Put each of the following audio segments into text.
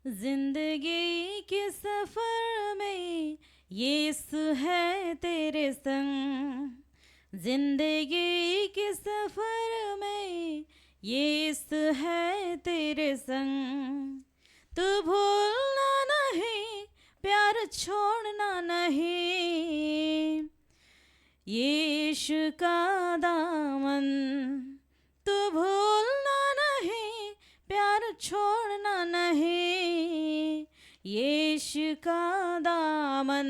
जिंदगी के सफर में यीशु है तेरे संग। जिंदगी के सफर में यीशु है तेरे संग। तू भूलना नहीं, प्यार छोड़ना नहीं, यीशु का दामन तू भूलना नहीं, प्यार छोड़ना नहीं, यीशु का दामन।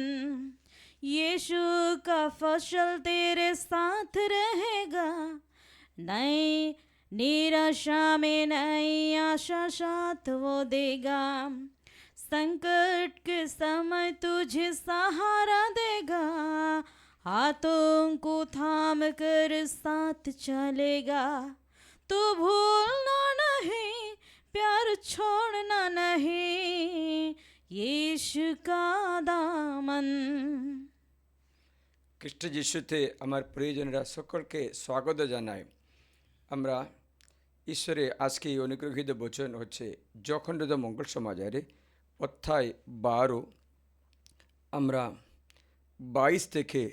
यीशु का फसल तेरे साथ रहेगा, नई निराशा में नई आशा साथ वो देगा। संकट के समय तुझे सहारा देगा, हाथों को थाम कर साथ चलेगा। तू भूलना नहीं, प्यार छोड़ना नहीं, यीशु का दामन। খ্রিস্ট যিশুতে আমার প্রিয়জনেরা সকলকে স্বাগত জানাই। আমরা ঈশ্বরে আজকে এই অনুগ্রহীত বচন হচ্ছে জখণ্ডদ মঙ্গল সমাচারে অধ্যায় 12 আমরা 22 থেকে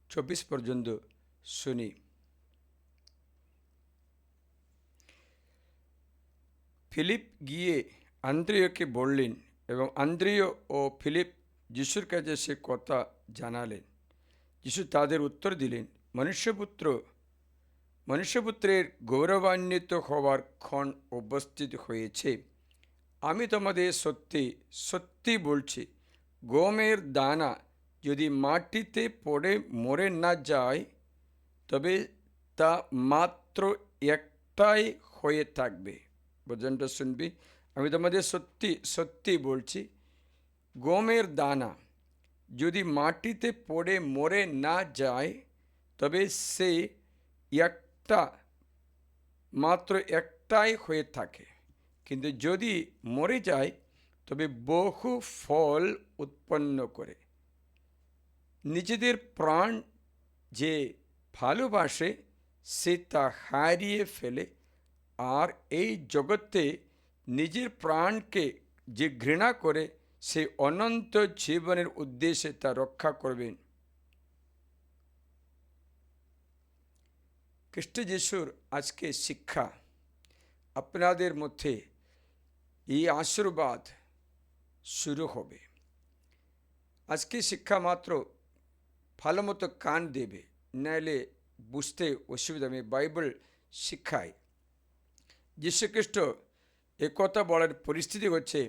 24 পর্যন্ত শুনি। ফিলিপ গিয়ে আন্দ্রিয়কে বললেন এবং আন্দ্রিয় ও ফিলিপ যিশুর কাছে সে কথা জানালেন। যিশু তাদের উত্তর দিলেন, মনুষ্যপুত্রের গৌরবান্বিত হওয়ার ক্ষণ উপস্থিত হয়েছে। আমি তোমাদের সত্যি সত্যি বলছি, গমের দানা যদি মাটিতে পড়ে মরে না যায়, তবে তা মাত্র একটাই হয়ে থাকবে। বচনটা শুনবি। আমি তোমাদের সত্যি সত্যি বলছি, গমের দানা যদি মাটিতে পড়ে মরে না যায়, তবে সে মাত্র একটাই হয়ে থাকে, কিন্তু যদি মরে যায় তবে বহু ফল উৎপন্ন করে। নিজেদের প্রাণ যে ভালোবাসে সে তা হারিয়ে ফেলে, আর এই জগতে নিজের প্রাণকে যে ঘৃণা করে সে অনন্ত জীবনের উদ্দেশ্যে তা রক্ষা করবেন। খ্রিস্ট যিশুর আজকে শিক্ষা আপনাদের মধ্যে এই আশীর্বাদ শুরু হবে। আজকে শিক্ষা মাত্র ভালো মতো কান দেবে, নাহলে বুঝতে অসুবিধা হবে। বাইবেল শিক্ষায় যীশুখ্রিস্ট একথা বলার পরিস্থিতি হচ্ছে,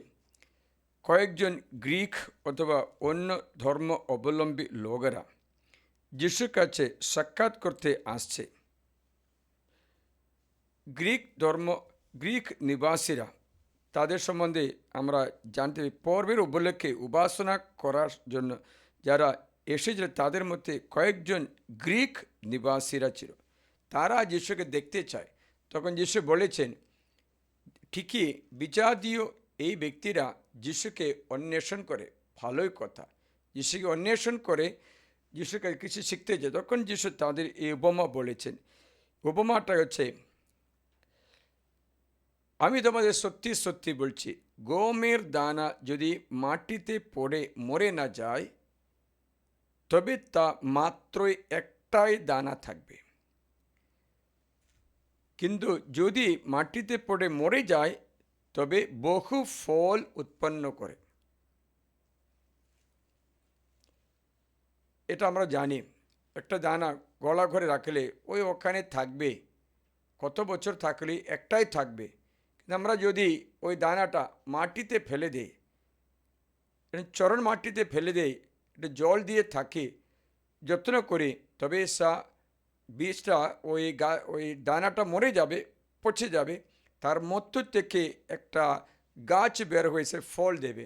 কয়েকজন গ্রিক অথবা অন্য ধর্ম অবলম্বী লোকেরা যিশুর কাছে সাক্ষাৎ করতে আসছে। গ্রিক নিবাসীরা, তাদের সম্বন্ধে আমরা জানতে পারি, পর্বের উপলক্ষে উপাসনা করার জন্য যারা এসেছিল তাদের মধ্যে কয়েকজন গ্রিক নিবাসীরা ছিল। তারা যিশুকে দেখতে চায়। তখন যিশু বলেছেন, ঠিকই বিজাতীয় এই ব্যক্তিরা যিশুকে অন্বেষণ করে, ভালোই কথা, যিশুকে অন্বেষণ করে যিশুকে কিছু শিখতে চায়। তখন যিশু তাদের এই উপমা বলেছেন। উপমাটা হচ্ছে, আমি তোমাদের সত্যি সত্যি বলছি, গমের দানা যদি মাটিতে পড়ে মরে না যায়, তবে তা মাত্রই একটাই দানা থাকবে, কিন্তু যদি মাটিতে পড়ে মরে যায় তবে বহু ফল উৎপন্ন করে। এটা আমরা জানি। একটা দানা গলা ঘরে রাখলে ওই ওখানে থাকবে, কত বছর থাকলে একটাই থাকবে। কিন্তু আমরা যদি ওই দানাটা মাটিতে ফেলে দেই, চরণ মাটিতে ফেলে দেই, এটা জল দিয়ে থাকে, যত্ন করে, তবে বীজটা ওই দানাটা মরে যাবে, পচে যাবে, তার মধ্য থেকে একটা গাছ বের হয়েছে ফল দেবে।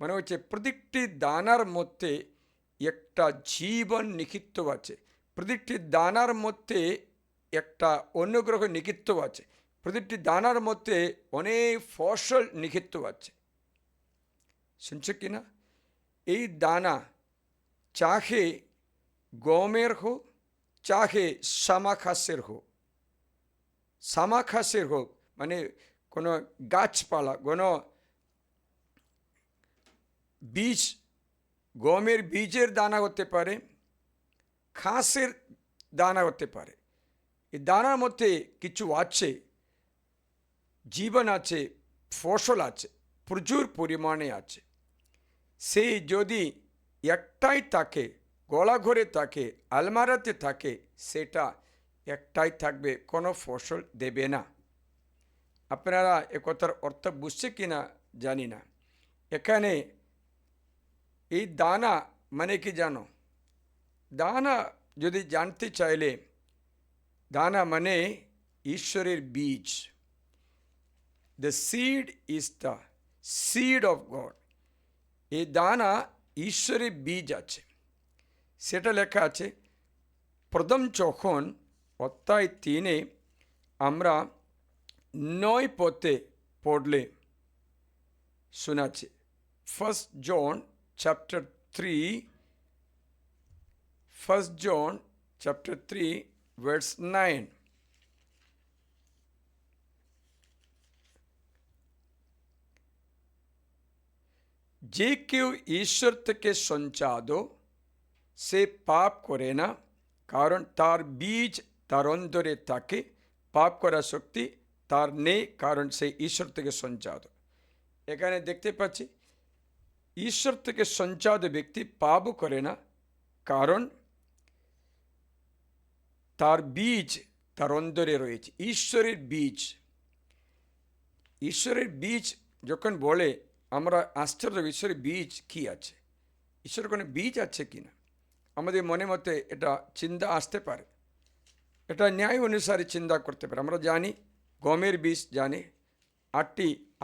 মানে হচ্ছে প্রত্যেকটি দানার মধ্যে একটা জীবন নিহিত আছে, প্রত্যেকটি দানার মধ্যে একটা অনুগ্রহ নিহিত আছে, প্রত্যেকটি দানার মধ্যে অনেক ফসল নিহিত আছে। শুনছে কিনা? এই দানা চাহে গমের হোক, চাহে সামাখাসের হোক, সামাখাসের হোক, মানে কোনো গাছপালা, কোনো বীজ, গমের বীজের দানা হতে পারে, ঘাসের দানা হতে পারে। এই দানার মধ্যে কিছু আছে, জীবন আছে, ফসল আছে, প্রচুর পরিমাণে আছে। সেই যদি একটাই থাকে, গলাঘরে থাকে, আলমারাতে থাকে, সেটা একটাই থাকবে, কোনো ফসল দেবে না। আপনারা এ কথার অর্থ বুঝছে কি না জানি না। এখানে এই দানা মানে কি জানো? দানা যদি জানতে চাইলে, দানা মানে ঈশ্বরের বীজ। The seed is the seed of god. এই দানা ঈশ্বরের বীজ আছে, সেটা লেখা আছে প্রথম যখন অধ্যায় 3 আমরা 9 পথে পড়লে শোনাচ্ছে। 1 John chapter 3, 1 John chapter 3 verse 9। যে কেউ ঈশ্বর থেকে সঞ্চাদ সে পাপ করে না, কারণ তার বীজ তার অন্তরে থাকে। পাপ করার শক্তি তার নেই, কারণ সে ঈশ্বর থেকে সঞ্চাদ। এখানে দেখতে পাচ্ছি ঈশ্বর থেকে সঞ্চাদ ব্যক্তি পাপও করে না, কারণ তার বীজ তার অন্তরে রয়েছে। ঈশ্বরের বীজ, ঈশ্বরের বীজ যখন বলে আমরা আশ্চর্য, ঈশ্বরের বীজ কি আছে, ঈশ্বরের কোনো বীজ আছে কিনা আমাদের মনে মতে এটা চিন্তা আসতে পারে। এটা ন্যায় অনুসারে চিন্তা করতে পারে। আমরা জানি গমের বীজ জানে,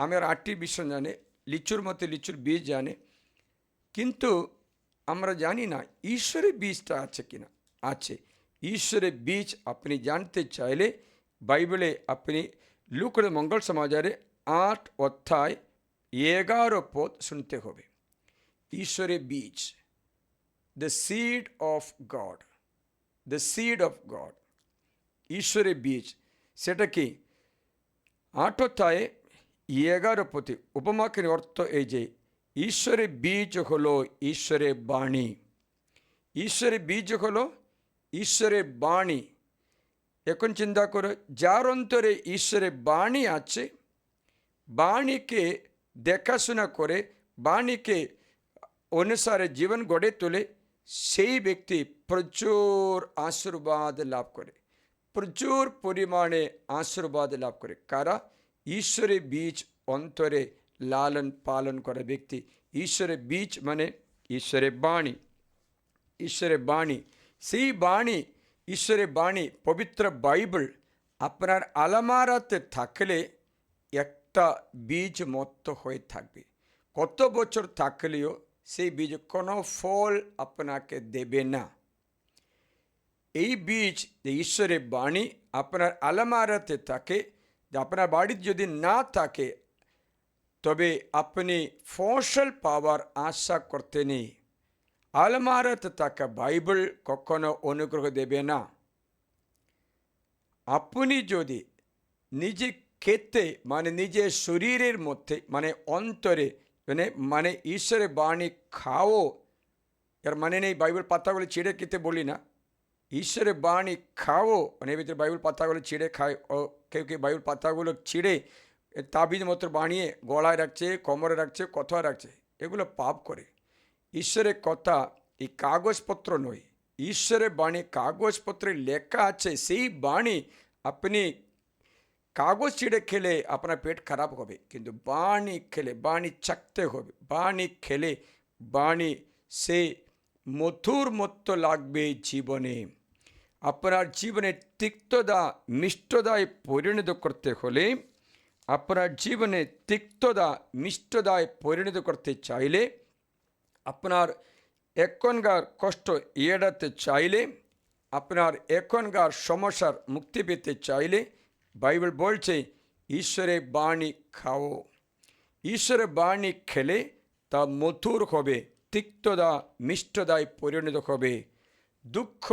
আমের 8টি বীজ জানে, লিচুর মতে লিচুর বীজ জানে, কিন্তু আমরা জানি না ঈশ্বরের বীজটা আছে কিনা। আছে। ঈশ্বরের বীজ আপনি জানতে চাইলে বাইবেলে আপনি লুকার মঙ্গল সমাচারে 8 অধ্যায় 11 পদ শুনতে হবে। ঈশ্বরের বীজ, the seed of god, the seed of god, ঈশ্বরের বীজ। সেটা কি? 8 অধ্যায়ে 11 পদে উপমাকের অর্থ এই যে ঈশ্বরের বীজ হলো ঈশ্বরের বাণী। ঈশ্বরের বীজ হলো ঈশ্বরের বাণী। এখন চিন্তা করো, যার অন্তরে ঈশ্বরের বাণী আছে, বাণীকে দেখাশোনা করে, বাণীকে অনুসারে জীবন গড়ে তোলে, সেই ব্যক্তি প্রচুর আশীর্বাদ লাভ করে, প্রচুর পরিমাণে আশীর্বাদ লাভ করে। কারা? ঈশ্বরের বীজ অন্তরে লালন পালন করা ব্যক্তি। ঈশ্বরের বীজ মানে ঈশ্বরের বাণী, ঈশ্বরের বাণী। সেই বাণী, ঈশ্বরের বাণী, পবিত্র বাইবেল আপনার আলমারাতে থাকলে একটা বীজ মতো হয়ে থাকবে। কত বছর থাকলেও সেই বীজ কোনো ফল আপনাকে দেবে না। এই বীজ, ঈশ্বরের বাণী আপনার আলমারাতে থাকে, আপনার বাড়িতে যদি না থাকে তবে আপনি ফসল পাওয়ার আশা করতে নেই। আলমারাতে থাকা বাইবেল কখনো অনুগ্রহ দেবে না। আপনি যদি নিজে খেতে মানে নিজের শরীরের মধ্যে মানে অন্তরে মানে ঈশ্বরের বাণী খাও, এর মানে নেই বাইবেল পাতাগুলো ছিঁড়ে খেতে বলি না। ঈশ্বরের বাণী খাও মানে এর ভিতরে বাইবেল পাতাগুলো ছিঁড়ে খায়। ও কেউ কেউ বাইবেল পাতাগুলো ছিঁড়ে তাবিজ মতো বানিয়ে গলায় রাখছে, কোমরে রাখছে, কোথায় রাখছে, এগুলো পাপ করে। ঈশ্বরের কথা এই কাগজপত্র নয়, ঈশ্বরের বাণী কাগজপত্রে লেখা আছে। সেই বাণী আপনি কাগজ ছিঁড়ে খেলে আপনার পেট খারাপ হবে, কিন্তু বাণী খেলে, বাণী চাকতে হবে, বাণী খেলে বাণী সে মধুর মতো লাগবে জীবনে। আপনার জীবনে তিক্ততা মিষ্টতায় পরিণত করতে হলে, আপনার জীবনে তিক্ততা মিষ্টতায় পরিণত করতে চাইলে, আপনার এখনকার কষ্ট এড়াতে চাইলে, আপনার এখনকার সমস্যার মুক্তি পেতে চাইলে বাইবেল বলছে ঈশ্বরের বাণী খাও। ঈশ্বরের বাণী খেলে তা মধুর হবে, তিক্ততা মিষ্টতায় পরিণত হবে, দুঃখ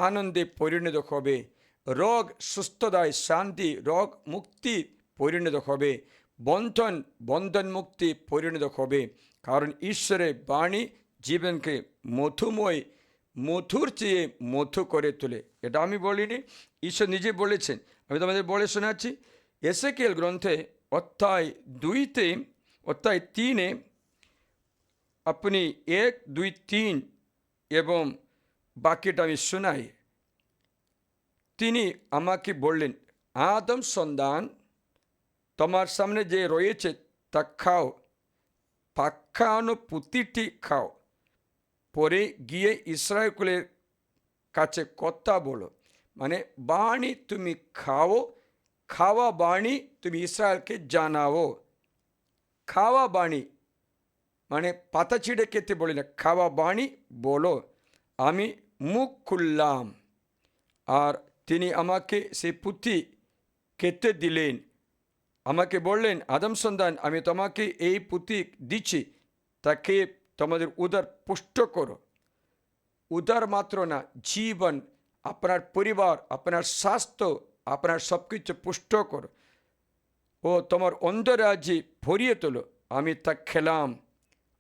আনন্দে পরিণত হবে, রোগ সুস্থতায় শান্তি, রোগ মুক্তি পরিণত হবে, বন্ধন মুক্তি পরিণত হবে। কারণ ঈশ্বরের বাণী জীবনকে মধুর চেয়ে মধু করে তোলে। এটা আমি বলিনি, ঈশ্বর নিজে বলেছেন। আমি তোমাদের বলে শোনাচ্ছি, এসেকেল গ্রন্থে অধ্যায় 3 আপনি 1, 2, 3 এবং বাক্যটা আমি শোনাই। তিনি আমাকে বললেন, আদম সন্তান, তোমার সামনে যে রয়েছে তা খাও, পাখানো প্রতিটি খাও, পরে গিয়ে ইসরায়েলের কাছে কথা বলো। মানে বাণী তুমি খাও, খাওয়া বাণী তুমি ইসরায়েলকে জানাও। খাওয়া বাণী মানে পাতা ছিঁড়ে খেতে বলি না, খাওয়া বাণী বলো। আমি মুখ খুললাম আর তিনি আমাকে সেই পুঁথি খেতে দিলেন। আমাকে বললেন, আদম সন্তান, আমি তোমাকে এই পুঁথি দিচ্ছি, তাকে তোমাদের উদর পুষ্ট করো। উদর মাত্র না, জীবন, আপনার পরিবার, আপনার স্বাস্থ্য, আপনার সব কিছু পুষ্ট করো ও তোমার অন্তরাজি ভরিয়ে তোলো। আমি তা খেলাম,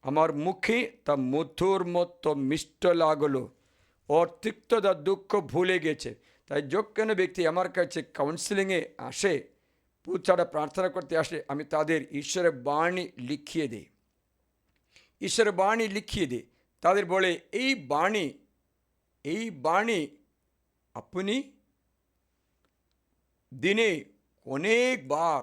আমার মুখে তা মধুর মতো মিষ্ট লাগলো, ওর তিক্ততা দুঃখ ভুলে গেছে। তাই যখন ব্যক্তি আমার কাছে কাউন্সিলিংয়ে আসে, পুছাড়া প্রার্থনা করতে আসে, আমি তাদের ঈশ্বরের বাণী লিখিয়ে দিই। ঈশ্বরের বাণী লিখিয়ে দিই। তাদের বলে, এই বাণী আপনি দিনে অনেকবার,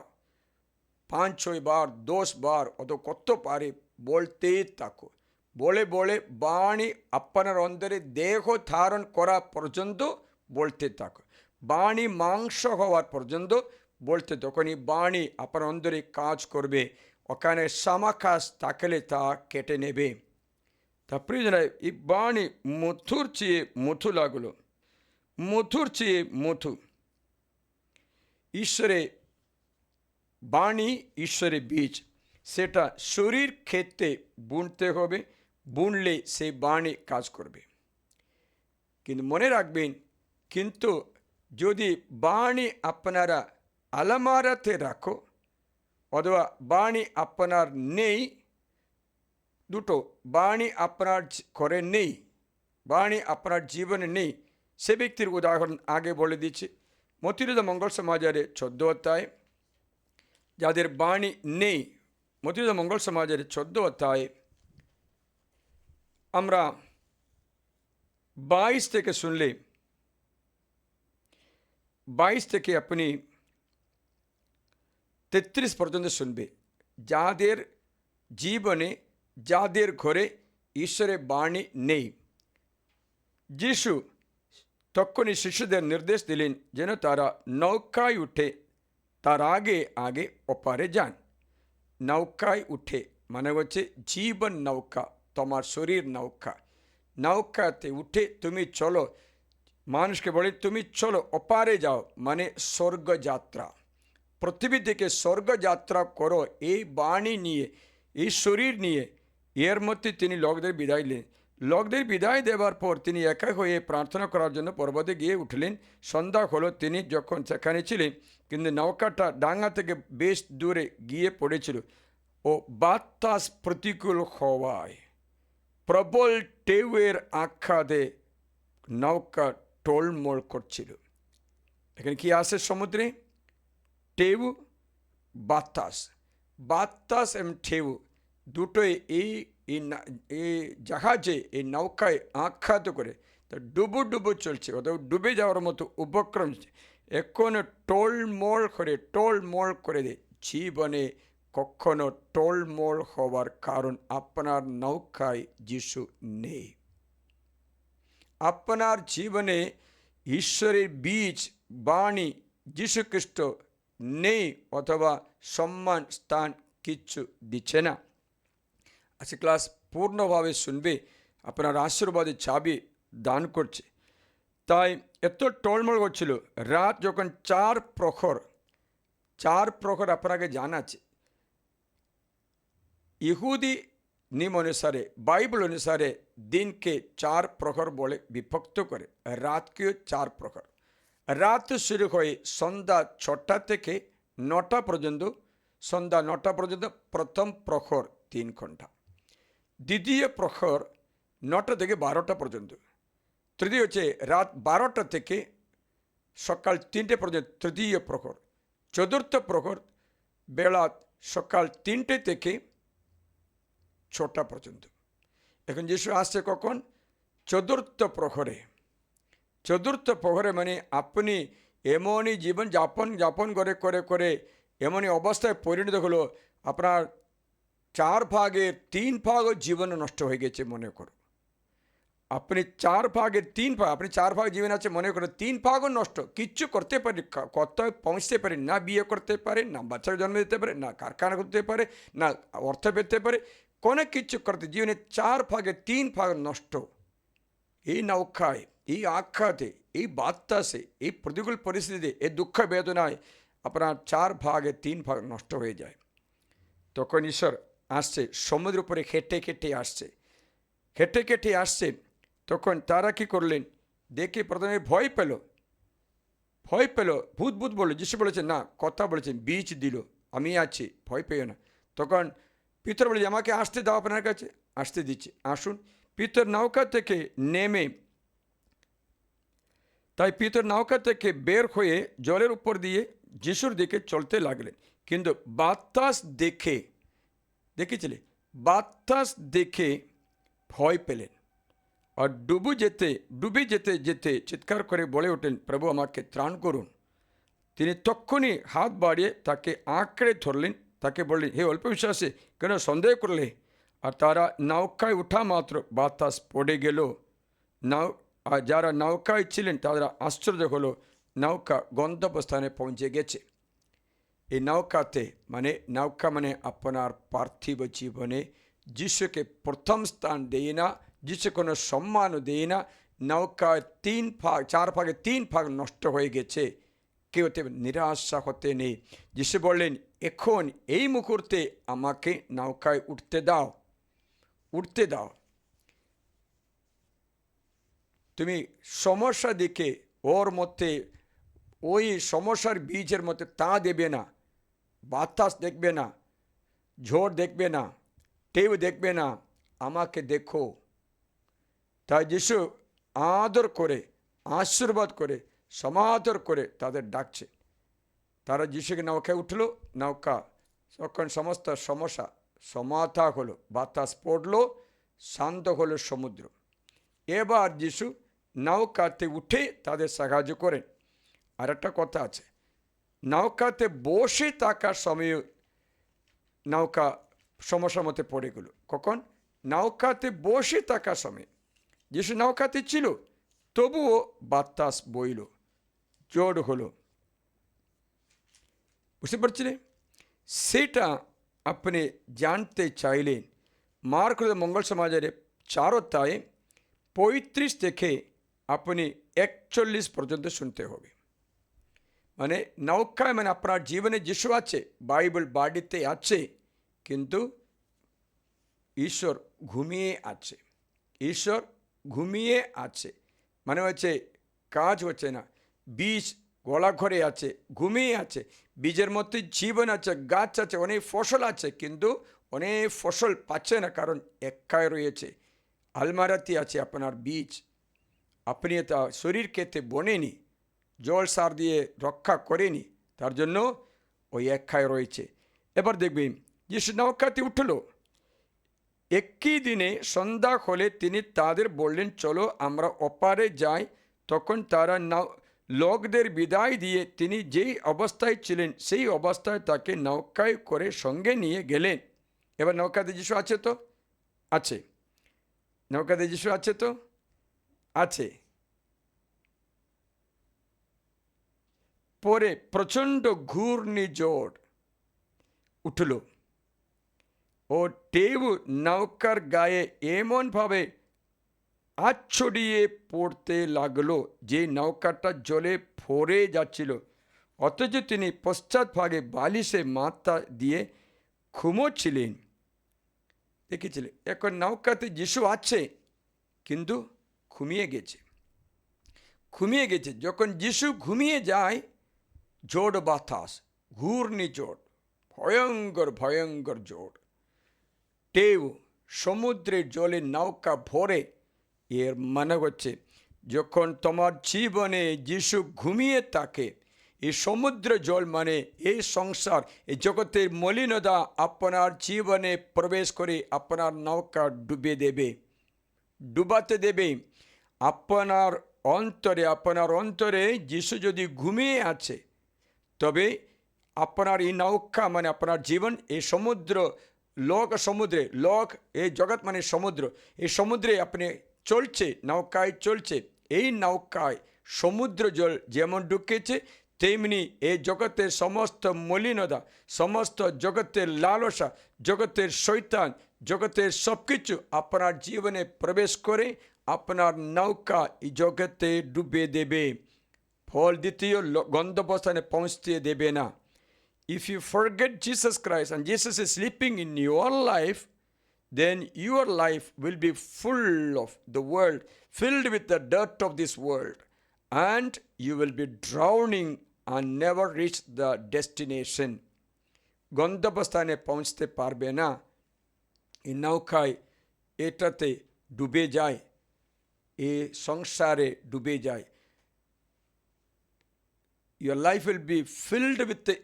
5-6 বার, 10 বার, অত কত পারে বলতে থাকো। বলে বলে বাণী আপনার অন্তরে দেহ ধারণ করা পর্যন্ত বলতে থাকো। বাণী মাংস হওয়ার পর্যন্ত বলতে, তখনই বাণী আপনার অন্তরে কাজ করবে। ওখানে সামাকাশ থাকলে তা কেটে নেবে। তা প্রিয়জনে, এই বাণী মধুর চেয়ে মধু লাগলো, মধুর চেয়ে মধু। ঈশ্বরের বাণী, ঈশ্বরের বীজ, সেটা শরীর ক্ষেত্রে বুনতে হবে, বুনলে সেই বাণী কাজ করবে। কিন্তু মনে রাখবেন, কিন্তু যদি বাণী আপনারা আলমারাতে রাখো অথবা বাণী আপনার নেই, দুটো, বাণী আপনার ঘরে নেই, বাণী আপনার জীবনে নেই, সে ব্যক্তির উদাহরণ আগে বলে দিচ্ছি। মতিরুদ মঙ্গল সমাজের 14 অধ্যায়, যাদের বাণী নেই, মতিরুদ মঙ্গল সমাজের 14 অধ্যায় আমরা 22 থেকে শুনলে, 22 থেকে আপনি 33 পর্যন্ত শুনবে। যাদের জীবনে, যাদের ঘরে ঈশ্বরের বাণী নেই, যিশু তখনই শিশুদের নির্দেশ দিলেন যেন তারা নৌকায় উঠে তার আগে আগে ওপারে যান। নৌকায় উঠে মানে হচ্ছে জীবন নৌকা, তোমার শরীর নৌকা। নৌকাতে উঠে তুমি চলো, মানুষকে বলে তুমি চলো ওপারে যাও, মানে স্বর্গযাত্রা। পৃথিবী থেকে স্বর্গযাত্রা করো এই বাণী নিয়ে, এই শরীর নিয়ে। এর মধ্যে তিনি লোকদের বিদায় দিলেন। লোকদের বিদায় দেওয়ার পর তিনি একা হয়ে প্রার্থনা করার জন্য পর্বতে গিয়ে উঠলেন। সন্ধ্যা হলো, তিনি যখন সেখানে ছিলেন, কিন্তু নৌকাটা ডাঙ্গা থেকে বেশ দূরে গিয়ে পড়েছিল ও বাতাস প্রতিকূল হওয়ায় প্রবল ঢেউয়ের আঘাতে নৌকা টোলমোল করছিল। এখানে কি আসে সমুদ্রে? ঢেউ, বাতাস। বাতাস এবং ঢেউ দুটোই এই জাহাজে, এই নৌকায় আঘাত করে তা ডুবু ডুবু চলছে, অথবা ডুবে যাওয়ার মতো উপক্রম। এখন টোলমোল করে দেয়। জীবনে কখনো টোলমোল হওয়ার কারণ আপনার নৌকায় যিশু নেই। আপনার জীবনে ঈশ্বরের বীজ বাণী যিশু খ্রিস্ট নেই, অথবা সম্মান স্থান কিচ্ছু দিচ্ছে না। আজকে ক্লাস পূর্ণভাবে শুনবে, আপনার আশীর্বাদের চাবি দান করছে। তাই এত টলমল করছিল। রাত যখন 4 প্রহর, আপনাকে জানাচ্ছে ইহুদি নিয়ম অনুসারে, বাইবেল অনুসারে দিনকে 4 প্রহর বলে বিভক্ত করে, রাতকেও 4 প্রহর। রাত শুরু হয়ে সন্ধ্যা 6টা থেকে 9টা পর্যন্ত, সন্ধ্যা 9টা পর্যন্ত প্রথম প্রহর 3 ঘন্টা, দ্বিতীয় প্রহর 9টা থেকে 12টা পর্যন্ত, তৃতীয় হচ্ছে রাত 12টা থেকে সকাল 3টে পর্যন্ত তৃতীয় প্রহর, চতুর্থ প্রহর বেলা সকাল 3টে থেকে 6টা পর্যন্ত। এখন যিশু আসছে কখন? চতুর্থ প্রহরে। চতুর্থ প্রহরে মানে আপনি এমনই জীবন যাপন করে করে এমনই অবস্থায় পরিণত হলো আপনার 4 ভাগের 3 ভাগও জীবন নষ্ট হয়ে গেছে মনে করো। আপনি 4 ভাগের 3 ভাগ, আপনি 4 ভাগ জীবন আছে মনে করো, 3 ভাগও নষ্ট, কিচ্ছু করতে পারি, কোথাও পৌঁছতে পারি না, বিয়ে করতে পারে না, বাচ্চাকে জন্ম দিতে পারে না, কারখানা করতে পারে না, অর্থ পেতে পারে, কোনো কিছু করতে জীবনে 4 ভাগের 3 ভাগ নষ্ট। এই নৌকায়, এই আখ্যাতে, এই বাতাসে, এই প্রতিকূল পরিস্থিতিতে, এই দুঃখ বেদনায় আপনার 4 ভাগের 3 ভাগ নষ্ট হয়ে যায়। তখন ঈশ্বর আসছে, সমুদ্র উপরে হেঁটে হেঁটে আসছে। তখন তারা কি করলেন? দেখে প্রথমে ভয় পেল, ভূত বললো। যিশু বলেছে না, কথা বলেছেন, বীজ দিল, আমি আছি, ভয় পেও না। তখন পিতর বলে আমাকে আসতে দাও আপনার কাছে, আসতে দিচ্ছে, আসুন। পিতর নৌকা থেকে নেমে, তাই পিতর নৌকা থেকে বের হয়ে জলের উপর দিয়ে যিশুর দিকে চলতে লাগলেন। কিন্তু বাতাস বাতাস দেখে ভয় পেলেন আর ডুবে যেতে চিৎকার করে বলে ওঠেন, প্রভু আমাকে ত্রাণ করুন। তিনি তক্ষুনি হাত বাড়িয়ে তাকে আঁকড়ে ধরলেন, তাকে বললেন, হে অল্প বিশ্বাসী, কেন সন্দেহ করলে? আর তারা নৌকায় উঠা মাত্র বাতাস পড়ে গেল। আর যারা নৌকায় ছিলেন তারা আশ্চর্য হলো, নৌকা গন্তব্যস্থানে পৌঁছে গেছে। এই নৌকা মানে আপনার পার্থিব জীবনে যিশুকে প্রথম স্থান দেয় না, যিশু কোনো সম্মানও দেয় না। নৌকায় 4 ভাগে 3 ভাগ নষ্ট হয়ে গেছে, কেউ নিরাশা হতে নেই। যিশু বললেন, এখন এই মুহূর্তে আমাকে নৌকায় উঠতে দাও। তুমি সমস্যা দেখে ওর মধ্যে, ওই সমস্যার বীজের মধ্যে তা দেবে না, বাতাস দেখবে না, ঝড় দেখবে না, ঢেউ দেখবে না, আমাকে দেখো। তাই যিশু আদর করে, আশীর্বাদ করে, সমাদর করে তাদের ডাকছে। তারা যিশুকে নৌকায় উঠলো, নৌকা তখন সমস্ত সমস্যা সমাধা হলো, বাতাস পড়লো, শান্ত হলো সমুদ্র। এবার যিশু নৌকাতে উঠে তাদের সাহায্য করেন। আর একটা কথা আছে, নৌকাতে বসে থাকার সময় নৌকা সমস্যার মধ্যে পড়ে গেল। কখন? নৌকাতে বসে থাকার সময়। যিশু নৌকাতে ছিল, তবুও বাতাস বইল, জোর হলো। বুঝতে পারছিলেন? সেটা আপনি জানতে চাইলেন মার্ক মঙ্গল সমাজের 4 অধ্যায়ে 35 থেকে আপনি 41 পর্যন্ত শুনতে হবে। মানে নৌকায় মানে আপনার জীবনে যিশু আছে, বাইবেল বাড়িতে আছে, কিন্তু ঈশ্বর ঘুমিয়ে আছে। মানে হচ্ছে কাজ হচ্ছে না, বীজ গলা ঘরে আছে, ঘুমিয়ে আছে। বীজের মধ্যে জীবন আছে, গাছ আছে, অনেক ফসল আছে, কিন্তু অনেক ফসল পাচ্ছে না, কারণ একাই রয়েছে। আলমারাতে আছে আপনার বীজ, আপনি তা শরীর খেতে বনেনি, জল সার দিয়ে রক্ষা করেনি, তার জন্য ওই একাই রয়েছে। এবার দেখবেন যিশু নৌকাতে উঠল। একই দিনে সন্ধ্যা হলে তিনি তাদের বললেন, চলো আমরা ওপারে যাই। তখন তারা লোকদের বিদায় দিয়ে তিনি যেই অবস্থায় ছিলেন সেই অবস্থায় তাকে নৌকায় করে সঙ্গে নিয়ে গেলেন। এবার নৌকাতে যিশু আছে তো? আছে। নৌকাতে যিশু আছে তো? আছে। পরে প্রচণ্ড ঘূর্ণিঝড় উঠল ও ঢেউ নৌকার গায়ে এমনভাবে আছড়িয়ে পড়তে লাগলো যে নৌকাটা জলে ভরে যাচ্ছিল। অথচ তিনি পশ্চাৎভাগে বালিশে মাথা দিয়ে ঘুমোচ্ছিলেন। দেখেছিলেন? এখন নৌকাতে যিশু আছে, কিন্তু ঘুমিয়ে গেছে। যখন যিশু ঘুমিয়ে যায়, ঝড় বাতাস, ঘূর্ণিঝড়, ভয়ঙ্কর ভয়ঙ্কর ঝড়, ঢেউ, সমুদ্রের জলে নৌকা ভরে। এর মানে হচ্ছে যখন তোমার জীবনে যিশু ঘুমিয়ে থাকে, এই সমুদ্র জল মানে এই সংসার, এই জগতের মলিনতা আপনার জীবনে প্রবেশ করে আপনার নৌকা ডুবে দেবে, ডুবাতে দেবে। আপনার অন্তরে যিশু যদি ঘুমিয়ে আছে, তবে আপনার এই নৌকা মানে আপনার জীবন এই সমুদ্র, সমুদ্রে, এই জগৎ মানে সমুদ্র, এই সমুদ্রে আপনি চলছে, নৌকায় চলছে। এই নৌকায় সমুদ্র জল যেমন ঢুকেছে, তেমনি এই জগতের সমস্ত মলিনতা, সমস্ত জগতের লালসা, জগতের শয়তান, জগতের সব কিছু আপনার জীবনে প্রবেশ করে আপনার নৌকা এই জগতে ডুবে দেবে, ফল দ্বিতীয় গন্তব্যস্থানে পৌঁছতে দেবে না। If you forget Jesus Christ and Jesus is sleeping in your life, then your life will be full of the world, filled with the dirt of this world, and you will be drowning and never reach the destination. গন্তব্যস্থানে পৌঁছতে পারবে না। এই নৌকায় এটাতে ডুবে যায়, এ সংসারে ডুবে যায়। Your life will be filled with the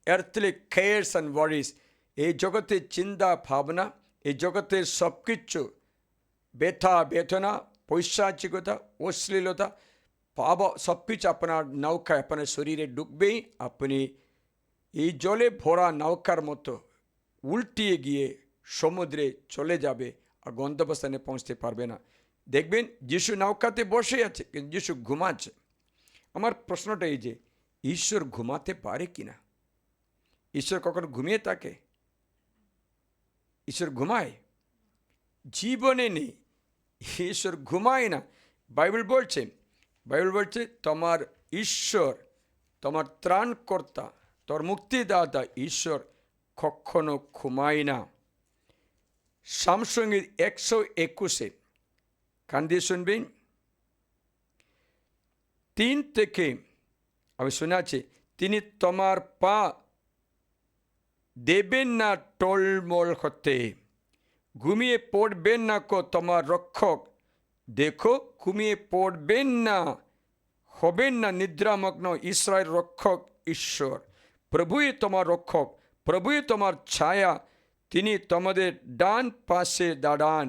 earthly cares and worries. এই জগতের চিন্তা ভাবনা, এই জগতের সব কিছু, ব্যথা বেদনা, পৈশাচিকতা, অশ্লীলতা, পাপ, সব কিছু আপনার নৌকায়, আপনার শরীরে ঢুকবেই। আপনি এই জলে ভরা নৌকার মতো উল্টিয়ে গিয়ে সমুদ্রে চলে যাবে আর গন্তব্যস্থানে পৌঁছতে পারবে না। দেখবেন যিশু নৌকাতে বসে আছে, কিন্তু যিশু ঘুমাচ্ছে। আমার প্রশ্নটা এই যে, ঈশ্বর ঘুমাতে পারে কি না? ঈশ্বর কখনো ঘুমিয়ে থাকে? ঈশ্বর ঘুমায়? জীবনে নেই, ঈশ্বর ঘুমায় না। বাইবেল বলছে তোমার ঈশ্বর, তোমার ত্রাণকর্তা, তোর মুক্তিদাতা ঈশ্বর কখনো ঘুমায় না। সামসঙ্গীত 121 কান দিয়ে শুনবেন, 3 থেকে আমি শোনাচ্ছি। তিনি তোমার পা দেবেন না টলমল হতে, ঘুমিয়ে পড়বেন না কো তোমার রক্ষক। দেখো ঘুমিয়ে পড়বেন না, হবেন না নিদ্রামগ্ন। ইসরায়েল রক্ষক ঈশ্বর, প্রভুই তোমার রক্ষক, প্রভুই তোমার ছায়া। তিনি তোমাদের ডান পাশে দাঁড়ান।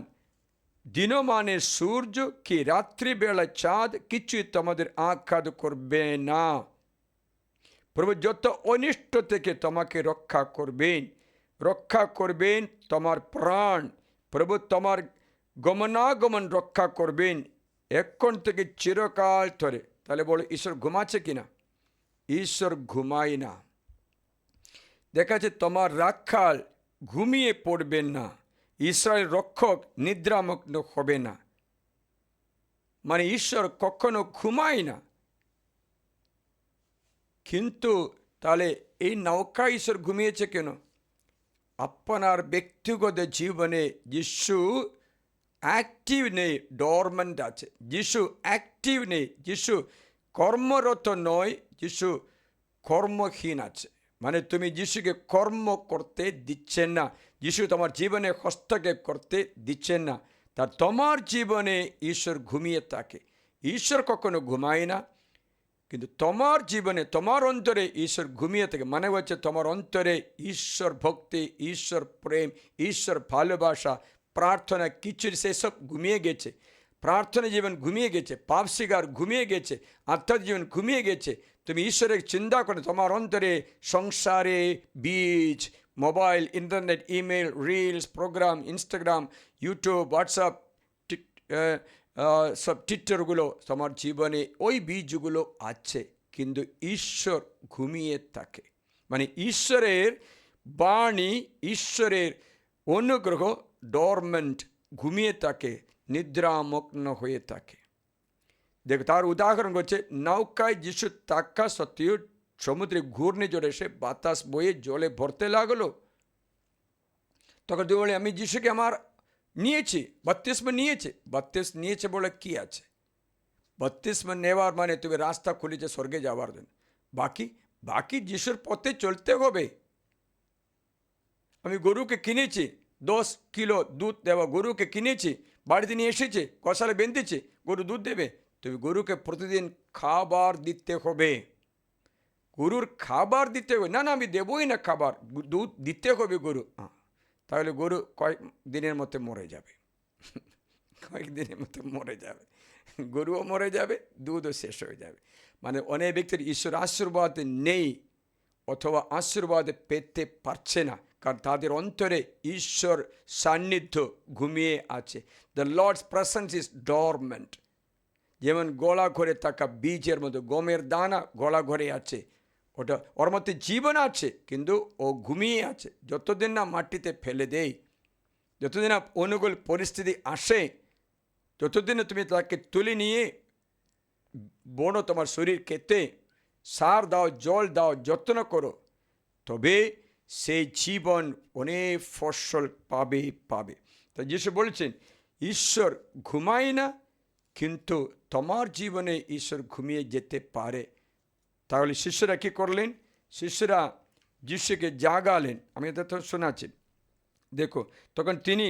দিনমানে সূর্য কি রাত্রিবেলা চাঁদ কিছুই তোমাদের আঘাত করবে না। প্রভু যত অনিষ্ট থেকে তোমাকে রক্ষা করবেন তোমার প্রাণ। প্রভু তোমার গমনাগমন রক্ষা করবেন এখন থেকে চিরকাল ধরে। তাহলে বলো, ঈশ্বর ঘুমাচ্ছে কিনা? ঈশ্বর ঘুমায় না। দেখা যাচ্ছে তোমার রাখাল ঘুমিয়ে পড়বেন না, ইসরায়েল রক্ষক নিদ্রামগ্ন হবে না। মানে ঈশ্বর কখনো ঘুমায় না। কিন্তু তাহলে এই নৌকা ঈশ্বর ঘুমিয়েছে কেন? আপনার ব্যক্তিগত জীবনে যিশু অ্যাক্টিভ নেই, ডরমেন্ট আছে। যিশু অ্যাক্টিভ নেই, যিশু কর্মরত নয়, যিশু কর্মহীন আছে। মানে তুমি যিশুকে কর্ম করতে দিচ্ছেন না, যিশু তোমার জীবনে হস্তক্ষেপ করতে দিচ্ছেন না। তার তোমার জীবনে ঈশ্বর ঘুমিয়ে থাকে। ঈশ্বর কখনো ঘুমায় না, কিন্তু তোমার জীবনে, তোমার অন্তরে ঈশ্বর ঘুমিয়ে থাকে। মানে হচ্ছে তোমার অন্তরে ঈশ্বর ভক্তি, ঈশ্বর প্রেম, ঈশ্বর ভালোবাসা, প্রার্থনা কিছু সেসব ঘুমিয়ে গেছে। প্রার্থনা জীবন ঘুমিয়ে গেছে, পাপ স্বীকার ঘুমিয়ে গেছে, আধ্যাত্মিক জীবন ঘুমিয়ে গেছে। তুমি ঈশ্বরের চিন্তা করে তোমার অন্তরে সংসারে বীজ, mobile, internet, email, reels, program, Instagram, YouTube, WhatsApp, সব টুইটারগুলো, তোমার জীবনে ওই বীজগুলো আছে, কিন্তু ঈশ্বর ঘুমিয়ে থাকে। মানে ঈশ্বরের বাণী, ঈশ্বরের অনুগ্রহ ডরমেন্ট, ঘুমিয়ে থাকে, নিদ্রামগ্ন হয়ে থাকে। দেখো, তার উদাহরণ হচ্ছে নৌকায় যিশু থাকা সত্ত্বেও সমুদ্রে ঘূর্ণিঝড় এসে বাতাস বয়ে জলে ভরতে লাগলো। তখন তুই বলে, আমি যিশুকে আমার নিয়েছি, বাপ্তিস্ম নিয়েছে বলে কি আছে? বাপ্তিস্ম নেওয়ার মানে তুমি রাস্তা খুলেছে স্বর্গে যাওয়ার জন্য। বাকি বাকি যিশুর পথে চলতে হবে। আমি গরুকে কিনেছি, 10 কিলো দুধ দেওয়া গরুকে কিনেছি, বাড়িতে নিয়ে এসেছে, কষালে বেঁধেছে, গরু দুধ দেবে। তবে গরুকে প্রতিদিন খাবার দিতে হবে। গরুর খাবার দিতে হবে। না না, আমি দেবই না খাবার, দুধ দিতে হবে গরু। তাহলে গরু কয়েক দিনের মধ্যে মরে যাবে। কয়েকদিনের মধ্যে মরে যাবে, গরুও মরে যাবে, দুধও শেষ হয়ে যাবে। মানে অনেক ব্যক্তির ঈশ্বর আশীর্বাদ নেই অথবা আশীর্বাদ পেতে পারছে না, কারণ তাদের অন্তরে ঈশ্বর সান্নিধ্য ঘুমিয়ে আছে। The Lord's presence is dormant. যেমন গলা ঘরে থাকা বীজের মতো, গমের দানা গলা ঘরে আছে, ওটা ওর মধ্যে জীবন আছে, কিন্তু ও ঘুমিয়ে আছে। যতদিন না মাটিতে ফেলে দেয়, যতদিন না অনুকূল পরিস্থিতি আসে, যতদিন তুমি তাকে তুলে নিয়ে বনো তোমার শরীর খেতে, সার দাও, জল দাও, যত্ন করো, তবে সেই জীবন অনেক ফসল পাবে। তাই যিশু বলছেন ঈশ্বর ঘুমায় না, কিন্তু তোমার জীবনে ঈশ্বর ঘুমিয়ে যেতে পারে। তাহলে শিষ্যরা কী করলেন? শিষ্যরা যিশুকে জাগালেন। আমি এটা তো শোনাচ্ছি, দেখো। তখন তিনি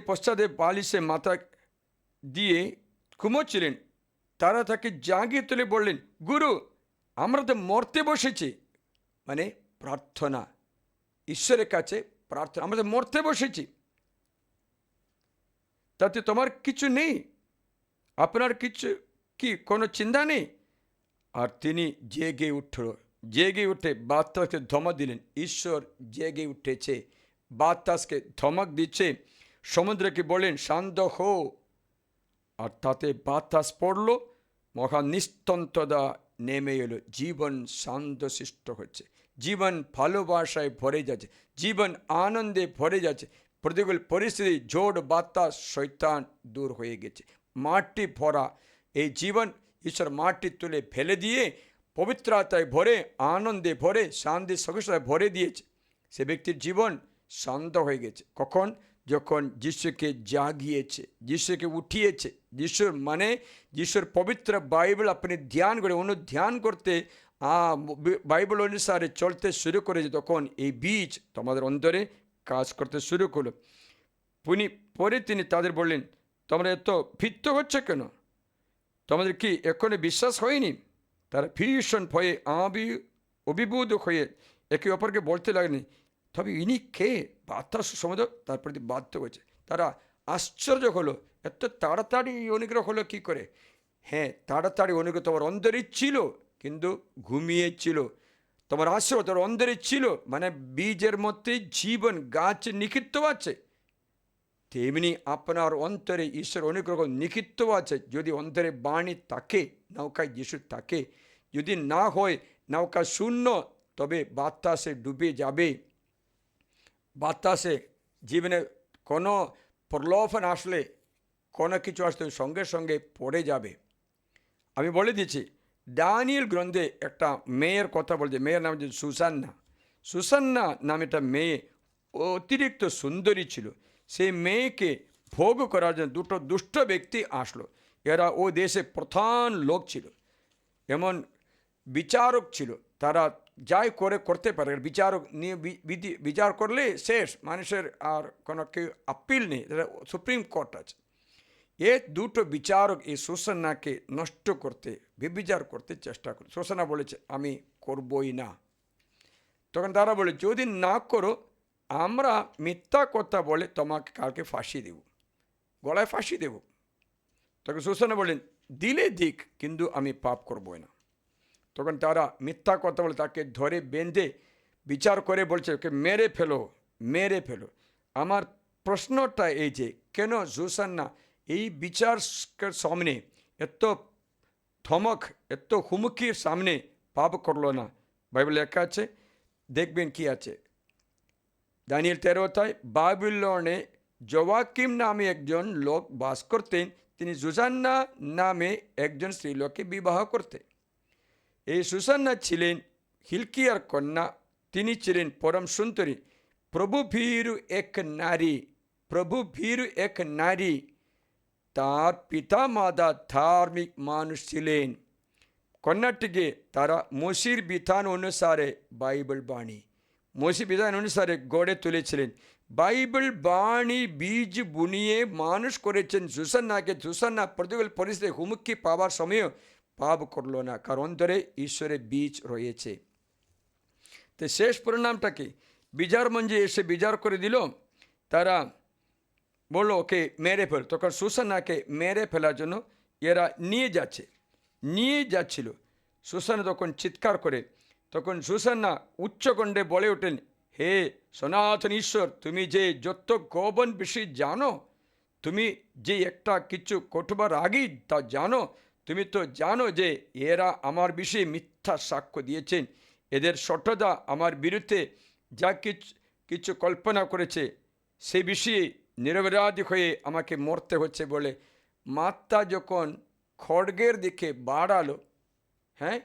পশ্চাতে বালিশে মাথা দিয়ে ঘুমোচ্ছিলেন। তারা তাকে জাগিয়ে তুলে বললেন, গুরু, আমরা তো মরতে বসেছি। মানে প্রার্থনা, ঈশ্বরের কাছে প্রার্থনা। আমরা তো মরতে বসেছি, তাতে তোমার কিছু নেই? আপনার কিছু কি কোনো চিন্তা নেই? আর তিনি জেগে উঠে বাতাসকে ধমক দিলেন। ঈশ্বর জেগে উঠেছে, বাতাসকে ধমক দিচ্ছে। সমুদ্রকে বলেন, শান্ত হো, আর তাতে বাতাস পড়ল, মহা নিস্তব্ধতা নেমে এলো। জীবন শান্ত সৃষ্ট হচ্ছে, জীবন ভালোবাসায় ভরে যাচ্ছে, জীবন আনন্দে ভরে যাচ্ছে। প্রতিকূল পরিস্থিতি, ঝড় বাতাস, শয়তান দূর হয়ে গেছে। মাটি ভরা এই জীবন ঈশ্বর মাটি তুলে ফেলে দিয়ে পবিত্রতায় ভরে, আনন্দে ভরে, শান্তি সহসায় ভরে দিয়েছে। সে ব্যক্তির জীবন শান্ত হয়ে গেছে। কখন? যখন যিশুকে জাগিয়েছে, যিশুকে উঠিয়েছে। যিশুর পবিত্র বাইবেল আপনি ধ্যান করে, অনুধ্যান করতে, বাইবেল অনুসারে চলতে শুরু করেছে, তখন এই বীজ তোমাদের অন্তরে কাজ করতে শুরু করলো। পরে তিনি তাদের বললেন, তোমরা এত ভীত হচ্ছে কেন? তোমাদের কি এখনো বিশ্বাস হয়নি? তারা ভীষণ ভয়ে অভিভূত হয়ে একে অপরকে বলতে লাগলেন, তবে ইনি কে? বাতাস সমুদ্র তার প্রতি বাধ্য হয়েছে। তারা আশ্চর্য হলো, এত তাড়াতাড়ি অনুগ্রহ হলো কি করে? হ্যাঁ, তাড়াতাড়ি অনুগ্রহ তোমার অন্তরে ছিল, কিন্তু ঘুমিয়েছিল। তোমার আশ্রয় তোমার অন্তরে ছিল, মানে বীজের মধ্যে জীবন, গাছ নিক্ষিপ্ত আছে, তেমনি আপনার অন্তরে ঈশ্বর অনুগ্রহ নিক্ষিপ্ত আছে। যদি অন্তরে বাণী থাকে, নৌকায় যিশু থাকে। যদি না হয় নৌকা শূন্য, তবে বাতাসে ডুবে যাবে। বাতাসে জীবনে কোনো প্রলোভন আসলে, কোনো কিছু আসলে সঙ্গে সঙ্গে পড়ে যাবে। আমি বলে দিচ্ছি, দানিয়েল গ্রন্থে একটা মেয়ের কথা বলছে। মেয়ের নাম হচ্ছে সুসান্না নামে একটা মেয়ে, অতিরিক্ত সুন্দরী ছিল। সেই মেয়েকে ভোগ করার জন্য দুটো দুষ্ট ব্যক্তি আসলো। এরা ও দেশে প্রধান লোক ছিল, এমন বিচারক ছিল। তারা যাই করতে পারে, বিচারক নিয়ে বিচার করলে শেষ, মানুষের আর কোনো কেউ আপিল নেই, সুপ্রিম কোর্ট আছে। এ দুটো বিচারক এই সুসান্নাকে নষ্ট করতে, বিবিচার করতে চেষ্টা করে। সুসান্না বলেছে, আমি করবই না। তখন তারা বলে, যদি না করো, আমরা মিথ্যা কথা বলে তোমাকে কালকে ফাঁসি দেব, গলায় ফাঁসি দেব। তখন সুসান্না বললেন, দিলে দিক, কিন্তু আমি পাপ করবই না। তখন তারা মিথ্যা কথা বলে তাকে ধরে বেঁধে বিচার করে বলছে, ওকে মেরে ফেলো। আমার প্রশ্নটা এই যে, কেন সুসান্না এই বিচার সামনে, এত ধমক, এত হুমকির সামনে পাপ করলো না? বাইবেলে লেখা আছে, দেখবেন কি আছে, দানিয়েল 13 বাবিলনে জোয়াকিম নামে একজন লোক বাস করতেন। তিনি সুসান্না নামে একজন স্ত্রীলোককে বিবাহ করতেন। এই সুসান্না ছিলেন হিলকিয়ার কন্যা। তিনি ছিলেন পরম সুন্দরী, প্রভু ভীরু এক নারী। তার পিতা মাতা ধার্মিক মানুষ ছিলেন। কন্যাটিকে তারা মসির বিধান অনুসারে বাইবেল বাণী মসি বিধান অনুসারে গড়ে তুলেছিলেন। বাইবেল বাণী বীজ বুনিয়ে মানুষ করেছেন সুসান্নাকে। সুসান্না প্রতিকূল পরিস্থিতি হুমকি পাওয়ার সময়ও পাপ করলো না, কারণ অন্তরে ঈশ্বরের বীজ রয়েছে। তো শেষ পরিণামটাকে বিচার মঞ্চে এসে বিচার করে দিল। তারা বললো ওকে মেরে ফেল। তখন সুসান্নাকে মেরে ফেলার জন্য এরা নিয়ে যাচ্ছিল। সুসান্না তখন চিৎকার করে, তখন সুসান্না উচ্চকণ্ঠে বলে ওঠেন, হে সনাতন ঈশ্বর, তুমি যে যত গোপন বিষয় জানো, তুমি যে একটা কিছু কঠবার আগেই তা জানো, তুমি তো জানো যে এরা আমার বিষয়ে মিথ্যা সাক্ষ্য দিয়েছেন। এদের সঠতা আমার বিরুদ্ধে যা কিছু কল্পনা করেছে সে বিষয়ে নিরপরাধী হয়ে আমাকে মরতে হচ্ছে বলে মাথা যখন খড়গের দিকে বাড়ালো, হ্যাঁ,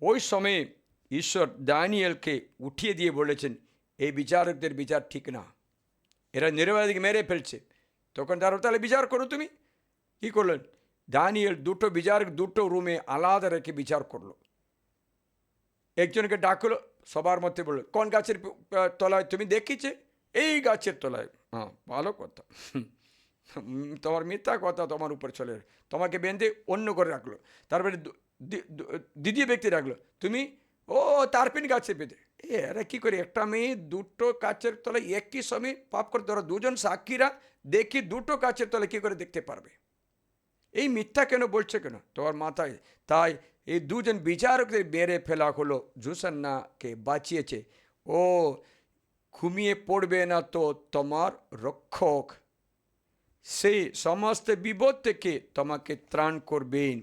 ওই সময়ে ঈশ্বর দানিয়েলকে উঠিয়ে দিয়ে বলেছেন, এই বিচারকদের বিচার ঠিক না, এরা নিরপরাধীকে মেরে ফেলছে। তখন তাহলে বিচার করো তুমি। কী করলেন? দানিয়েল দুটো বিচারক দুটো রুমে আলাদা রেখে বিচার করলো। একজনকে ডাকলো, সবার মধ্যে বললো, কোন গাছের তলায় তুমি দেখিছে? এই গাছের তলায়। হ্যাঁ, ভালো কথা, তোমার মিথ্যা কথা তোমার উপর চলে, তোমাকে বেঁধে অন্য করে রাখলো। তারপরে দ্বিতীয় ব্যক্তি রাখলো, তুমি তারপিন গাছে বেঁধে। এরা কী করে? একটা মেয়ে দুটো গাছের তলায় একই সময় পাপ করে, তোরা দুজন সাক্ষীরা দেখি দুটো গাছের তলায় কী করে দেখতে পারবে? এই মিথ্যা কেন বলছে কেন তোমার মাথায়? তাই এই দুজন বিচারকদের মেরে ফেলা হলো। সুসান্নাকে বাঁচিয়েছে। ও ঘুমিয়ে পড়বে না তো তোমার রক্ষক সেই সমস্ত বিপদ থেকে তোমাকে ত্রাণ করবেন,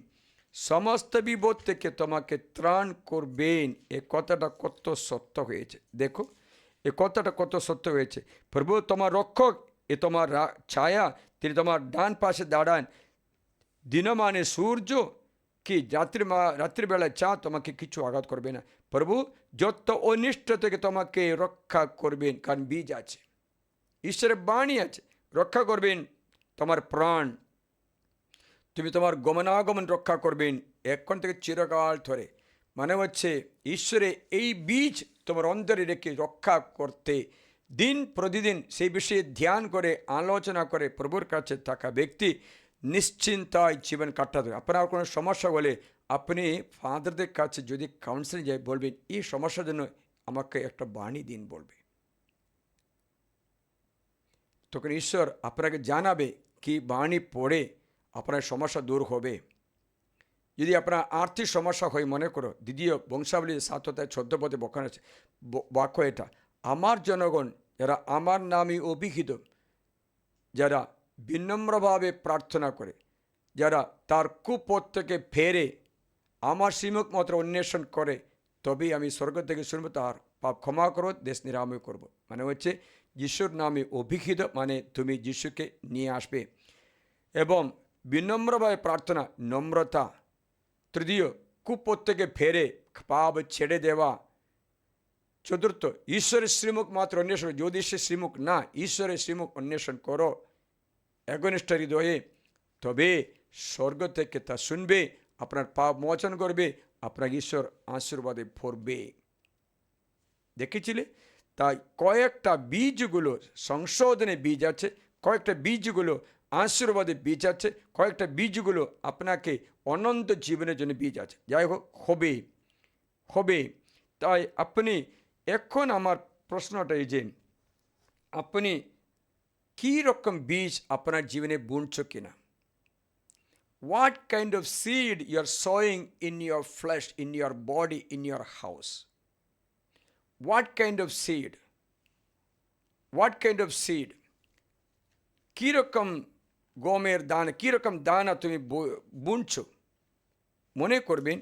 সমস্ত বিপদ থেকে তোমাকে ত্রাণ করবেন। এ কথাটা কত সত্য হয়েছে, দেখো এ কথাটা কত সত্য হয়েছে। প্রভু তোমার রক্ষক, এ তোমার ছায়া, তিনি তোমার ডান পাশে দাঁড়ান। দিনমানে সূর্য কি রাত্রিবেলায় তোমাকে কিছু আঘাত করবে না। প্রভু যত অনিষ্ট থেকে তোমাকে রক্ষা করবেন, কারণ বীজ আছে, ঈশ্বরের বাণী আছে, রক্ষা করবেন তোমার প্রাণ। তুমি তোমার গমনাগমন রক্ষা করবেন এখন থেকে চিরকাল ধরে। মানে হচ্ছে ঈশ্বরে এই বীজ তোমার অন্তরে রেখে রক্ষা করতে দিন প্রতিদিন সেই বিষয়ে ধ্যান করে আলোচনা করে প্রভুর কাছে থাকা ব্যক্তি নিশ্চিন্তায় জীবন কাটাতে। আপনার কোনো সমস্যা হলে আপনি ফাদারদের কাছে যদি কাউন্সিলিং যায়, বলবেন এই সমস্যার জন্য আমাকে একটা বাণী দিন বলবে, তখন ঈশ্বর আপনাকে জানাবে কি বাণী পড়ে আপনার সমস্যা দূর হবে। যদি আপনার আর্থিক সমস্যা হয়, মনে করো দ্বিতীয় বংশাবলী 7:14 বখান আছে বাক্য এটা, আমার জনগণ যারা আমার নামে অভিহিত, যারা বিনম্রভাবে প্রার্থনা করে, যারা তার কুপথ থেকে ফেরে আমার শ্রীমুখ মাত্র অন্বেষণ করে, তবেই আমি স্বর্গ থেকে শুনবো, তার পাপ ক্ষমা করো, দেশ নিরাময় করব। মানে হচ্ছে যিশুর নামে অভিহিত, মানে তুমি যিশুকে নিয়ে আসবে এবং বিনম্রভাবে প্রার্থনা, নম্রতা। তৃতীয়, কুপথ থেকে ফেরে পাপ ছেড়ে দেওয়া। চতুর্থ, ঈশ্বরের শ্রীমুখ মাত্র অন্বেষণ, যদি সে শ্রীমুখ না, ঈশ্বরের শ্রীমুখ অন্বেষণ করো একনিষ্ঠ হৃদয়ে, তবে স্বর্গ থেকে তা শুনবে, আপনার পাপ মোচন করবে, আপনার ঈশ্বর আশীর্বাদে ভরবে। দেখেছিলে? তাই কয়েকটা বীজগুলো সংশোধনের বীজ আছে, কয়েকটা বীজগুলো আশীর্বাদে বীজ আছে, কয়েকটা বীজগুলো আপনাকে অনন্ত জীবনের জন্য বীজ আছে। যাই হোক, হবে। তাই আপনি এখন আমার প্রশ্নটা এই যে, আপনি কী রকম বীজ আপনার জীবনে বুনছো কিনা? What kind of seed you are sowing in your flesh, in your body, in your house? What kind of seed? What kind of seed? কীরকম গমের দানা, কীরকম দানা তুমি বুনছো? মনে করবেন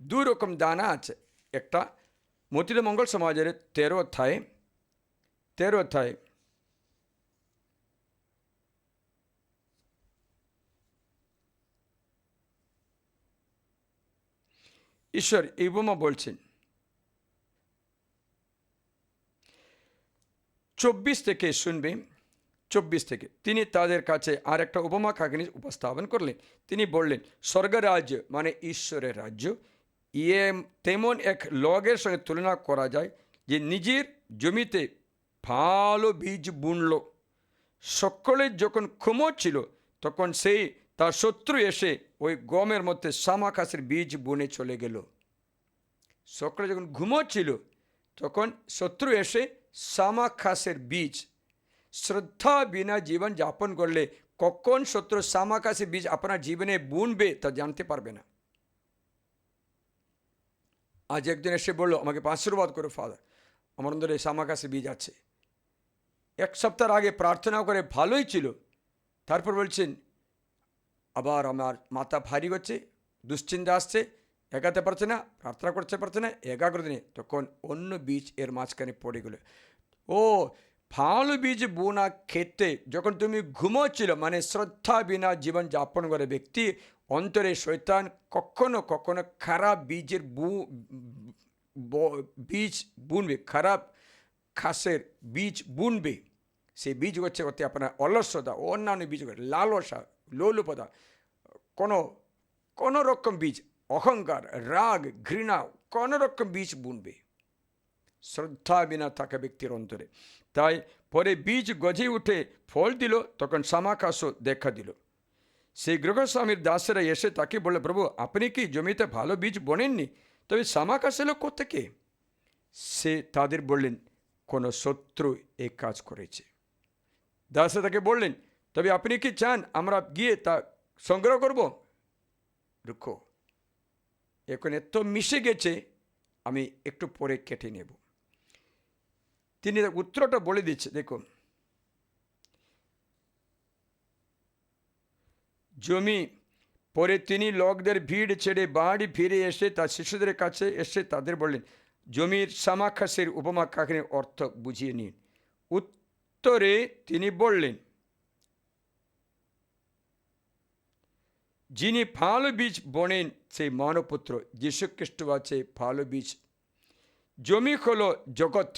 দুই রকম দানা আছে। একটা মতিলা মঙ্গল সমাজের 13 অধ্যায় ঈশ্বর এই উপমা বলছেন 24 থেকে শুনবে। 24 থেকে তিনি তাদের কাছে আর একটা উপমা কাহিনী উপস্থাপন করলেন। তিনি বললেন, স্বর্গরাজ্য মানে ঈশ্বরের রাজ্য ইয়ে তেমন এক লগের সঙ্গে তুলনা করা যায় যে নিজের জমিতে ভালো বীজ বুনল। সকলে যখন ঘুমোচ্ছিল তখন সেই তার শত্রু এসে ওই গমের মধ্যে শামাখাসের বীজ বুনে চলে গেল। সকলে যখন ঘুমোচ্ছিল তখন শত্রু এসে শামাখাসের বীজ, শ্রদ্ধা বিনা জীবন যাপন করলে কখন শত্রু শামাখাসের বীজ আপনার জীবনে বুনবে তা জানতে পারবে না। আজ একজন এসে বললো আমাকে আশীর্বাদ করো ফাদার, আমার অন্তরে শামাখাসের বীজ আছে। এক সপ্তাহ আগে প্রার্থনা করে ভালোই ছিল, তারপর বলছেন আবার আমার মাথা ভারী হচ্ছে, দুশ্চিন্তা আসছে, এগাতে পারছে না, প্রার্থনা করতে পারছে না, একাগ্রতা নেই। তখন অন্য বীজ এর মাঝখানে পড়ে গেল। ও ভালো বীজ বোনা ক্ষেত্রে যখন তুমি ঘুমোচ্ছিল, মানে শ্রদ্ধা বিনা জীবন যাপন করে ব্যক্তি অন্তরে শয়তান কখনো কখনো খারাপ বীজের বীজ বুনবে, খারাপ ঘাসের বীজ বুনবে। সেই বীজ হচ্ছে হতে আপনার অলস্যতা, অন্যান্য বীজ, লালসা, লোলুপতা, কোনো রকম বীজ, অহংকার, রাগ, ঘৃণা, কোনো রকম বীজ বুনবে শ্রদ্ধা বিনা থাকা ব্যক্তির অন্তরে। তাই পরে বীজ গজে উঠে ফল দিল, তখন শামাখাসও দেখা দিল। সেই গৃহস্বামীর দাসেরা এসে তাকে বলে, প্রভু আপনি কি জমিতে ভালো বীজ বোনেননি, তবে শামাখাস এলো কোত্থেকে? সে তাদের বললেন কোনো শত্রু এই কাজ করেছে। দাসে তাকে বললেন, তবে আপনি কি চান আমরা গিয়ে তা সংগ্রহ করব? রুখো, এখন এত মিশে গেছে, আমি একটু পরে কেটে নেব। তিনি উত্তরটা বলে দিচ্ছে, দেখুন জমি। পরে তিনি লোকদের ভিড় ছেড়ে বাড়ি ফিরে এসে তার শিশুদের কাছে এসে তাদের বললেন, জমির শামাখাসের উপমা কাহিনীর অর্থ বুঝিয়ে নিন। উত্তরে তিনি বললেন, যিনি ভালো বীজ বোনেন সেই মানবপুত্র যীশুখ্রিস্ট আছে ভালো বীজ। জমি হলো জগৎ,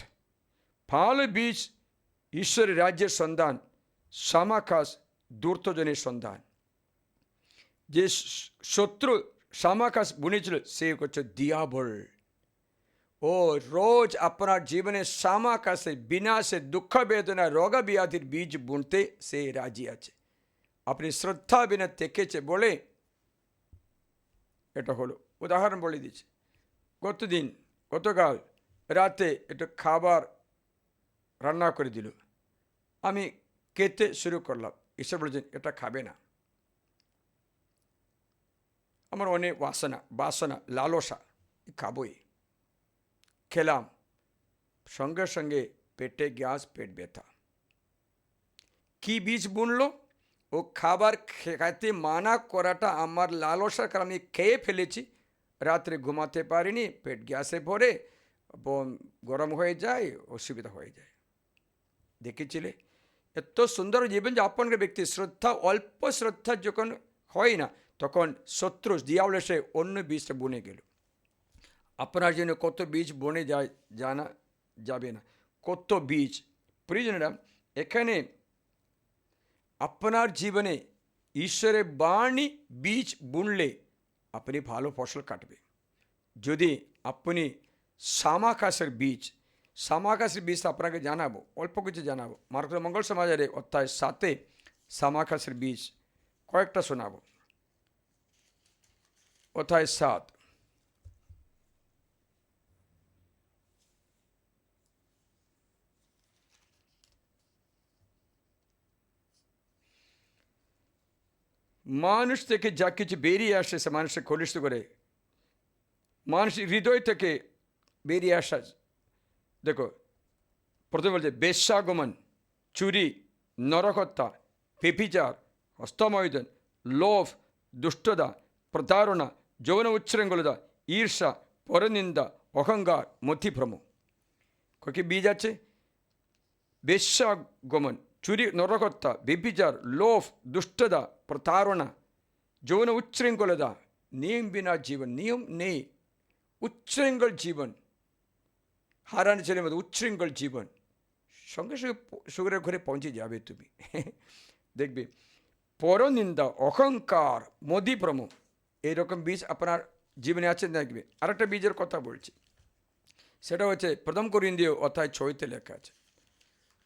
ভালো বীজ ঈশ্বরের রাজ্যের সন্ধান, শামাখাস দুর্তজনের সন্ধান। যে শত্রু শামাখাস বুনেছিল সে হচ্ছে দিয়াবল। ও রোজ আপনার জীবনে শামাখাসে বিনাশে দুঃখ বেদনা রোগ ব্যাধির বীজ বুনতে সে রাজি আছে। আপনি শ্রদ্ধা বিনা থেকেছে বলে এটা হলো। উদাহরণ বলে দিচ্ছে, গতকাল রাতে একটু খাবার রান্না করে দিল, আমি খেতে শুরু করলাম, ঈশ্বর বলেছেন এটা খাবে না। আমার অনেক বাসনা লালসা, খাবই। খেলাম, সঙ্গে সঙ্গে পেটে গ্যাস, পেট ব্যথা। কি বীজ বুনলো? ও খাবার খেতে মানা করাটা আমার লালসার কারণে আমি খেয়ে ফেলেছি, রাত্রে ঘুমাতে পারিনি, পেট গ্যাসে ভরে গরম হয়ে যায়, অসুবিধা হয়ে যায়। দেখেছিলে এত সুন্দর জীবন যাপন করে ব্যক্তি শ্রদ্ধা, অল্প শ্রদ্ধা যখন হয় না তখন শত্রু দিয়াবল এসে অন্য বীজটা বুনে গেল। আপনার জন্য কত বীজ বনে যায় জানা যাবে না, কত বীজ। প্রিয়জনেরা, এখানে আপনার জীবনে ঈশ্বরের বাণী বীজ বুনলে আপনি ভালো ফসল কাটবে। যদি আপনি শামাখাসের বীজ আপনাকে জানাবো, অল্প কিছু জানাবো। মার্ক মঙ্গল সমাজের অধ্যায় 7 শামাখাসের বীজ কয়েকটা শোনাবো। অধ্যায় 7, মানুষ থেকে যা কিছু বেরিয়ে আসে সে মানুষকে কলুষিত করে। মানুষ হৃদয় থেকে বেরিয়ে আসা, দেখো প্রথমে বলছে বেশ্যাগমন, চুরি, নরহত্যা, ব্যভিচার, হস্তমৈথুন, লোভ, দুষ্টতা, প্রতারণা, যৌন উচ্ছৃঙ্খলতা, ঈর্ষা, পরনিন্দা, অহংকার, মতিভ্রম। কি বীজ আছে? বেশ্যাগমন, চুরি, নরহত্যা, ব্যভিচার, লোভ, দুষ্টতা, প্রতারণা, যৌন উচ্ছৃঙ্খলতা, নিয়ম বিনা জীবন, নিয়ম নেই, উচ্ছৃঙ্খল জীবন, হারানো ছেলের মতো উচ্ছৃঙ্খল জীবন, সঙ্গে সঙ্গে সুগরের ঘরে পৌঁছে যাবে তুমি। দেখবে পরনিন্দা, অহংকার, মদিভ্রম, এইরকম বীজ আপনার জীবনে আছে দেখবে। আরেকটা বীজের কথা বলছি, সেটা হচ্ছে প্রথম করিন্থীয় অধ্যায় 6 লেখা আছে।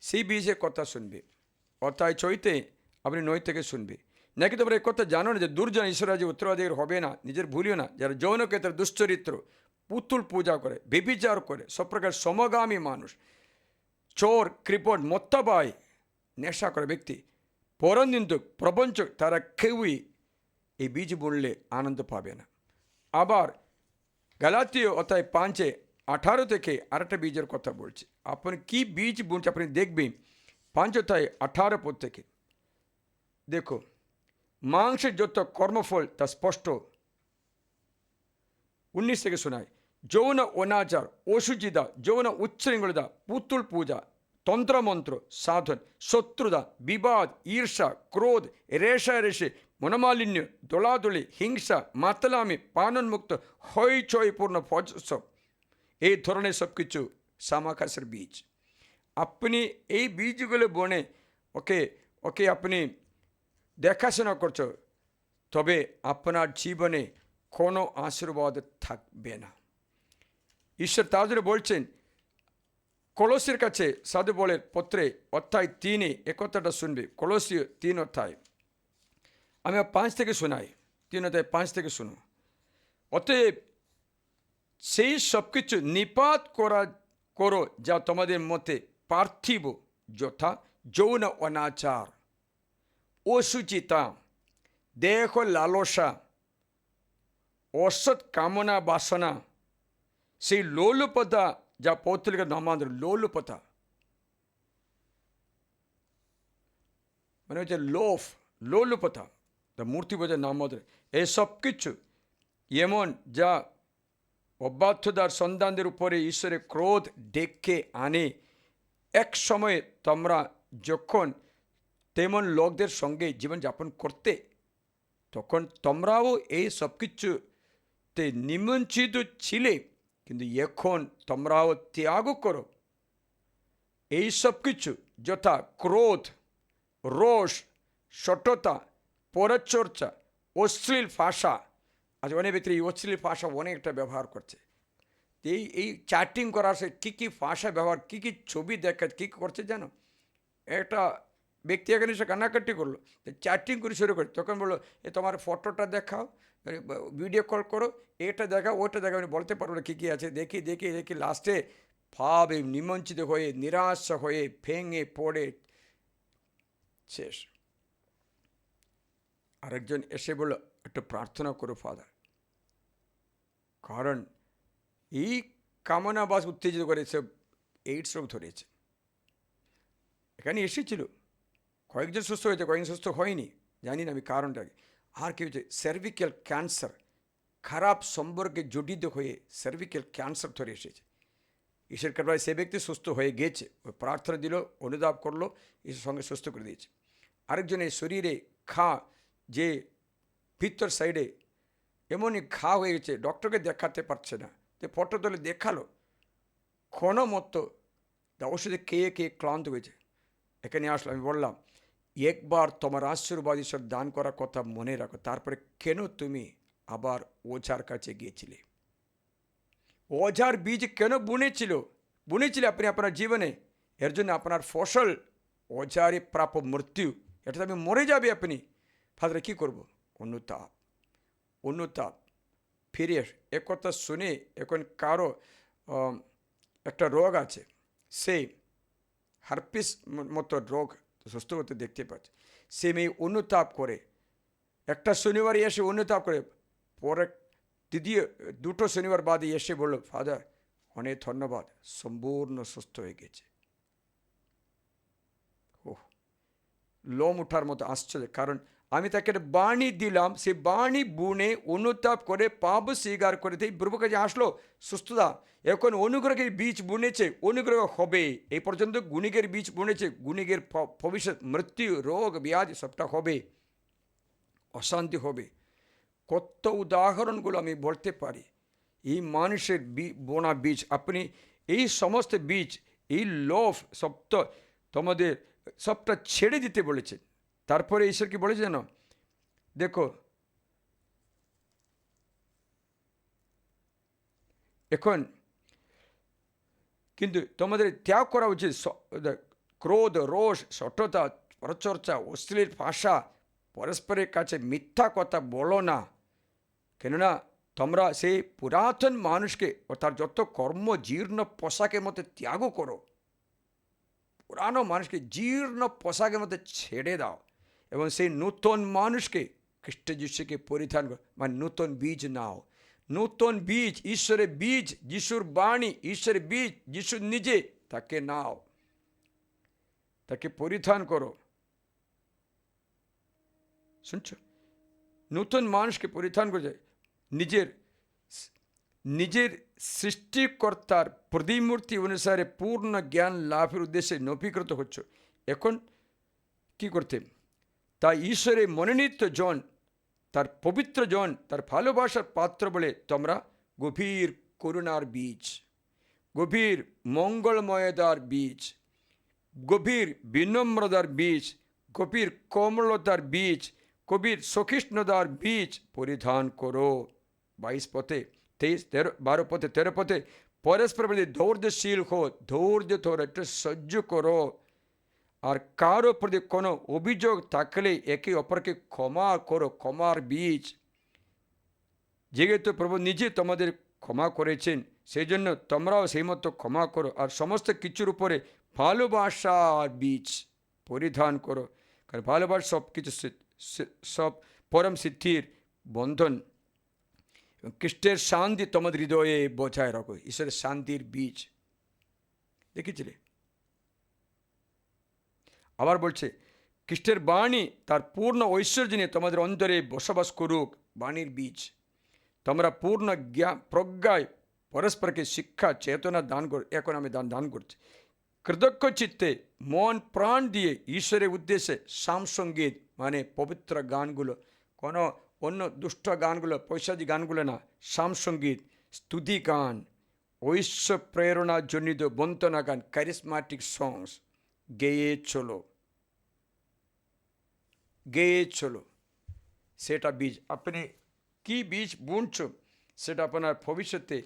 সেই বীজের কথা শুনবে, অধ্যায় 6 আপনি 9 থেকে শুনবে। নাকি তোমরা এই কথা জানো না যে দুর্জন ঈশ্বর রাজ্যে উত্তরাধিকার হবে না? নিজের ভুলিও না যারা যৌন ক্ষেত্রে দুশ্চরিত্র, পুতুল পূজা করে, ব্যভিচার করে, সব প্রকার সমগামী মানুষ, চোর, কৃপণ, মত্তাপায়, নেশা করে ব্যক্তি, পরনিন্দুক, প্রবঞ্চক, তারা কেউই এই বীজ বুনলে আনন্দ পাবে না। আবার গালাতীয় অধ্যায় 5:18 থেকে আরেকটা বীজের কথা বলছি। আপনি কি বীজ বুনছে আপনি দেখবেন 5:18 পদ থেকে। দেখো, মাংসের যত কর্মফল তা স্পষ্ট। 19 থেকে শোনায়, যৌন অনাচার, অসুচিতা, যৌন উচ্ছৃঙ্খলতা, পুতুল পূজা, তন্ত্রমন্ত্র সাধন, শত্রুতা, বিবাদ, ঈর্ষা, ক্রোধ, রেষারেষি, মনোমালিন্য, দোলাদলি, হিংসা, মাতলামি, পাননমুক্ত, হইচইপূর্ণ ফজসব, এই ধরনের সব কিছু সামাকাশের বীজ। আপনি এই বীজগুলো বনে ওকে ওকে আপনি দেখাশোনা করছো, তবে আপনার জীবনে কোনো আশীর্বাদ থাকবে না। ঈশ্বর তাদের বলছেন কলসির কাছে সাধু বলের পত্রে অধ্যায় 3 এ কথাটা শুনবে। কলসীয় 3 অধ্যায়, আমি 5 থেকে শোনাই। 3 অধ্যায় 5 থেকে শুনো। অতএব সেই সব কিছু নিপাত করো যা তোমাদের মধ্যে পার্থিব, যথা যৌন অনাচার, অসুচিতা, দেহ লালসা, অসৎ কামনা বাসনা, সেই লোলুপতা, যা পৌত্তলিকা নামান্তর লোলুপতা মানে হচ্ছে লোলুপতা, মূর্তি বোঝা নামান্তর, এই সব কিছু এমন যা অবাধ্যতার সন্তানদের উপরে ঈশ্বরের ক্রোধ ডেকে আনে। এক সময়ে তোমরা যখন তেমন লোকদের সঙ্গে জীবনযাপন করতে, তখন তোমরাও এই সব কিছুতে নিমন্ত্রিত ছিলে, কিন্তু এখন তোমরাও ত্যাগ করো এই সব কিছু, যথা ক্রোধ, রোষ, সটতা, পরচর্চা, অশ্লীল ভাষা। আজ অনেক ব্যক্তি এই অশ্লীল ভাষা অনেকটা ব্যবহার করছে। এই চ্যাটিং করার সে কী কী ভাষা ব্যবহার, কী কী ছবি দেখা, কী করছে জানো? একটা ব্যক্তি এখানে এসে কান্নাকাটি করলো, চ্যাটিং করে শুরু করে, তখন বললো এ তোমার ফটোটা দেখাও, ভিডিও কল করো, এটা দেখাও, ওটা দেখাও। আমি বলতে পারবো না কী কী আছে। দেখি দেখি দেখি লাস্টে ভাবে নিমজ্জিত হয়ে, নিরাশ হয়ে, ভেঙে পড়ে শেষ। আরেকজন এসে বললো একটু প্রার্থনা করো ফাদার, কারণ এই কামনাবাস উত্তেজিত করে সব এইডস রোগ ধরেছে। এখানে এসেছিল, কয়েকজন সুস্থ হয়েছে, কয়েকজন সুস্থ হয়নি, জানি না আমি কারণটাকে। আর কি হচ্ছে, সার্ভিক্যাল ক্যান্সার, খারাপ সম্পর্কে জড়িত হয়ে সার্ভিক্যাল ক্যান্সার ধরে এসেছে। ঈশ্বর কৃপায় সে ব্যক্তি সুস্থ হয়ে গেছে, ওই প্রার্থনা দিল, অনুতাপ করলো, ঈশ্বর সঙ্গে সুস্থ করে দিয়েছে। আরেকজনের শরীরে ঘা, যে ভিতর সাইডে এমনই ঘা হয়ে গেছে, ডক্টরকে দেখাতে পারছে না, তো ফটো তুলে দেখালো, কোনো মতো ওষুধে খেয়ে খেয়ে ক্লান্ত হয়েছে। এখানে আসলো, আমি বললাম একবার তোমার আশীর্বাদ ঈশ্বর দান করার কথা মনে রাখো, তারপরে কেন তুমি আবার ওঝার কাছে গিয়েছিলে? ওঝার বীজ কেন বুনেছিলে আপনি আপনার জীবনে? এর জন্য আপনার ফসল ওঝারে প্রাপ্য মৃত্যু, এটা তো আমি মরে যাবে আপনি। ফাদার কী করবো? অনুতাপ ফিরে একথা শুনে, এখন কারো একটা রোগ আছে, সেই হারপিস মতো রোগ সুস্থ করতে দেখতে পাচ্ছে, সে মেয়ে অনুতাপ করে, একটা শনিবার এসে অনুতাপ করে, পরে দুটো শনিবার বাদে এসে বললো ফাদার অনেক ধন্যবাদ, সম্পূর্ণ সুস্থ হয়ে গেছে। ওহ, লোম উঠার মতো আশ্চর্য, কারণ আমি তাকে বাণী দিলাম, সে বাণী বুনে অনুতাপ করে পাপ স্বীকার করে এই প্রভুর কাছে আসলো সুস্থতা। এখন অনুগ্রহের বীজ বুনেছে, অনুগ্রহ হবে। এই পর্যন্ত গুণিকের বীজ বুনেছে, গুণিকের ভবিষ্যৎ মৃত্যু, রোগ, ব্যাধি সবটা হবে, অশান্তি হবে। কত উদাহরণগুলো আমি বলতে পারি। এই মানুষের বোনা বীজ, আপনি এই সমস্ত বীজ, এই লোভ সবটা তোমাদের সবটা ছেড়ে দিতে বলেছেন। তারপরে ঈশ্বর কি বলেছে জানো? দেখো, এখন কিন্তু তোমাদের ত্যাগ করা উচিত ক্রোধ, রোষ, সঠতা, পরচর্চা, অশ্লীল ভাষা, পরস্পরের কাছে মিথ্যা কথা বলো না। কেননা তোমরা সেই পুরাতন মানুষকে অর্থাৎ যত কর্ম জীর্ণ পোশাকের মধ্যে ত্যাগ করো, পুরানো মানুষকে জীর্ণ পোশাকের মধ্যে ছেড়ে দাও এবং সেই নূতন মানুষকে খ্রিস্ট যিশুকে পরিধান করো, মানে নূতন বীজ নাও। নূতন বীজ, ঈশ্বরের বীজ, যিশুর বাণী, ঈশ্বরের বীজ, যিশু নিজে, তাকে নাও, তাকে পরিধান করো। শুনছ? নূতন মানুষকে পরিধান করে নিজের সৃষ্টিকর্তার প্রতিমূর্তি অনুসারে পূর্ণ জ্ঞান লাভের উদ্দেশ্যে নবীকৃত হচ্ছ। এখন কি করতে? তাই ঈশ্বরের মনোনীত জন, তার পবিত্র জন, তার ভালোবাসার পাত্র বলে তোমরা গভীর করুণার বীজ, গভীর মঙ্গলময়তার বীজ, গভীর বিনম্রতার বীজ, গভীর কোমলতার বীজ, গভীর সহিষ্ণুতার বীজ পরিধান করো। 22 পথে 23, 12 পথে 13 পথে পরস্পর প্রতি ধৈর্যশীল হো, ধৈর্য ধরে একটু সহ্য করো। আর কারো প্রতি কোনো অভিযোগ থাকলে একে অপরকে ক্ষমা করো, ক্ষমার বীজ। যেহেতু প্রভু নিজে তোমাদের ক্ষমা করেছেন, সেই জন্য তোমরাও সেই মতো ক্ষমা করো। আর সমস্ত কিছুর উপরে ভালোবাসার বীজ পরিধান করো, কারণ ভালোবাসা সব কিছু, সব পরম সিদ্ধির বন্ধন। খ্রিস্টের শান্তি তোমাদের হৃদয়ে বজায় রাখো, ঈশ্বরের শান্তির বীজ। দেখেছিলে? আবার বলছে, খ্রিস্টের বাণী তার পূর্ণ ঐশ্বর্য নিয়ে তোমাদের অন্তরে বসবাস করুক, বাণীর বীজ। তোমরা পূর্ণ জ্ঞান প্রজ্ঞায় পরস্পরকে শিক্ষা চেতনা দান কর। এখন আমি দান করছি। কৃতজ্ঞ চিত্তে মন প্রাণ দিয়ে ঈশ্বরের উদ্দেশ্যে সামসঙ্গীত, মানে পবিত্র গানগুলো, কোনো অন্য দুষ্ট গানগুলো, পৈশাচী গানগুলো না, সামসঙ্গীত, স্তুতি গান, ঐশ্বর প্রেরণা জনিত বন্তনা গান, ক্যারিসম্যাটিক সংস গেয়ে চলো, গেয়ে চলো। সেটা বীজ। আপনি কি বীজ বুনছ, সেটা আপনার ভবিষ্যতে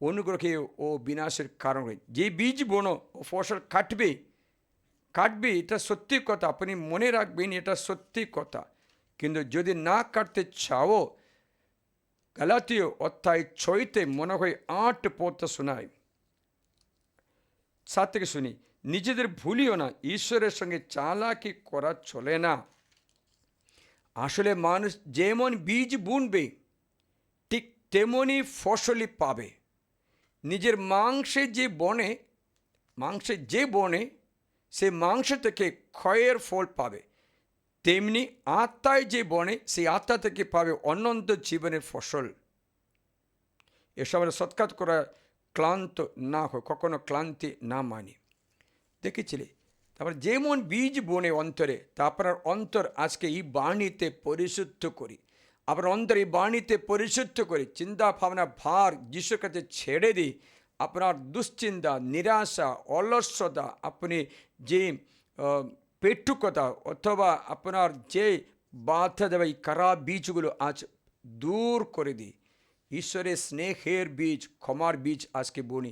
অনুগ্রহে ও বিনাশের কারণ হয়। যে বীজ বোনো ও ফসল কাটবে, এটা সত্যি কথা, আপনি মনে রাখবেন, এটা সত্যি কথা। কিন্তু যদি না কাটতে চাও, গালাতীয় অধ্যায় 6 মনে হয় 8 পদ শোনায়। 7 থেকে শুনি। নিজেদের ভুলিও না, ঈশ্বরের সঙ্গে চালাকি করা চলে না। আসলে মানুষ যেমন বীজ বুনবে ঠিক তেমনই ফসলই পাবে। নিজের মাংসে যে বনে সে মাংস থেকে ক্ষয়ের ফল পাবে, তেমনি আত্মায় যে বনে সেই আত্মা থেকে পাবে অনন্ত জীবনের ফসল। এসব সৎকার করা ক্লান্ত না হয়, কখনো ক্লান্তি না মানি। দেখেছিলে? তারপর যেমন বীজ বনে অন্তরে, তা আপনার অন্তর আজকে এই বাণীতে পরিশুদ্ধ করি। আপনার অন্তর এই বাণীতে পরিশুদ্ধ করে চিন্তা ভাবনা ভার যিশুর কাছে ছেড়ে দিই। আপনার দুশ্চিন্তা, নিরাশা, অলস্যতা, আপনি যে পেটুকতা অথবা আপনার যে বাধা দেওয়া এই খারাপ বীজগুলো আজ দূর করে দিই। ঈশ্বরের স্নেহের বীজ, ক্ষমার বীজ আজকে বুনি।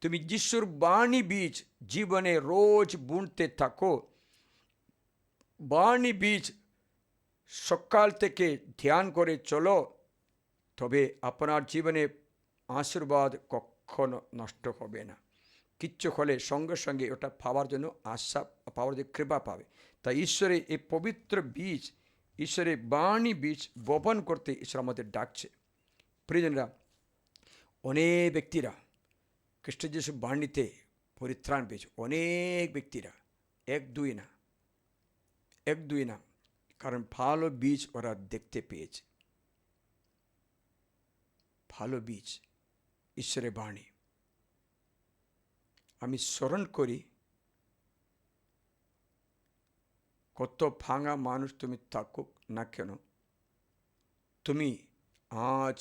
তুমি যিশুর বাণী বীজ জীবনে রোজ বুনতে থাকো। বাণী বীজ সকাল থেকে ধ্যান করে চলো, তবে আপনার জীবনে আশীর্বাদ কখনো নষ্ট হবে না। কিচ্ছু হলে সঙ্গে সঙ্গে ওটা পাওয়ার জন্য আশা পাওয়ার যে কৃপা পাবে। তাই ঈশ্বরের এই পবিত্র বীজ, ঈশ্বরের বাণী বীজ বপন করতে ঈশ্বর আমাদের ডাকছে। প্রিয়জনরা, অনেক ব্যক্তিরা খ্রিস্ট যিশু বাণীতে পরিত্রাণ পেয়েছে, অনেক ব্যক্তিরা, এক দুই না, কারণ ভালো বীজ ওরা দেখতে পেয়েছে। ভালো বীজ ঈশ্বরের বাণী। আমি স্মরণ করি, কত ভাঙা মানুষ তুমি থাকুক না কেন, তুমি আজ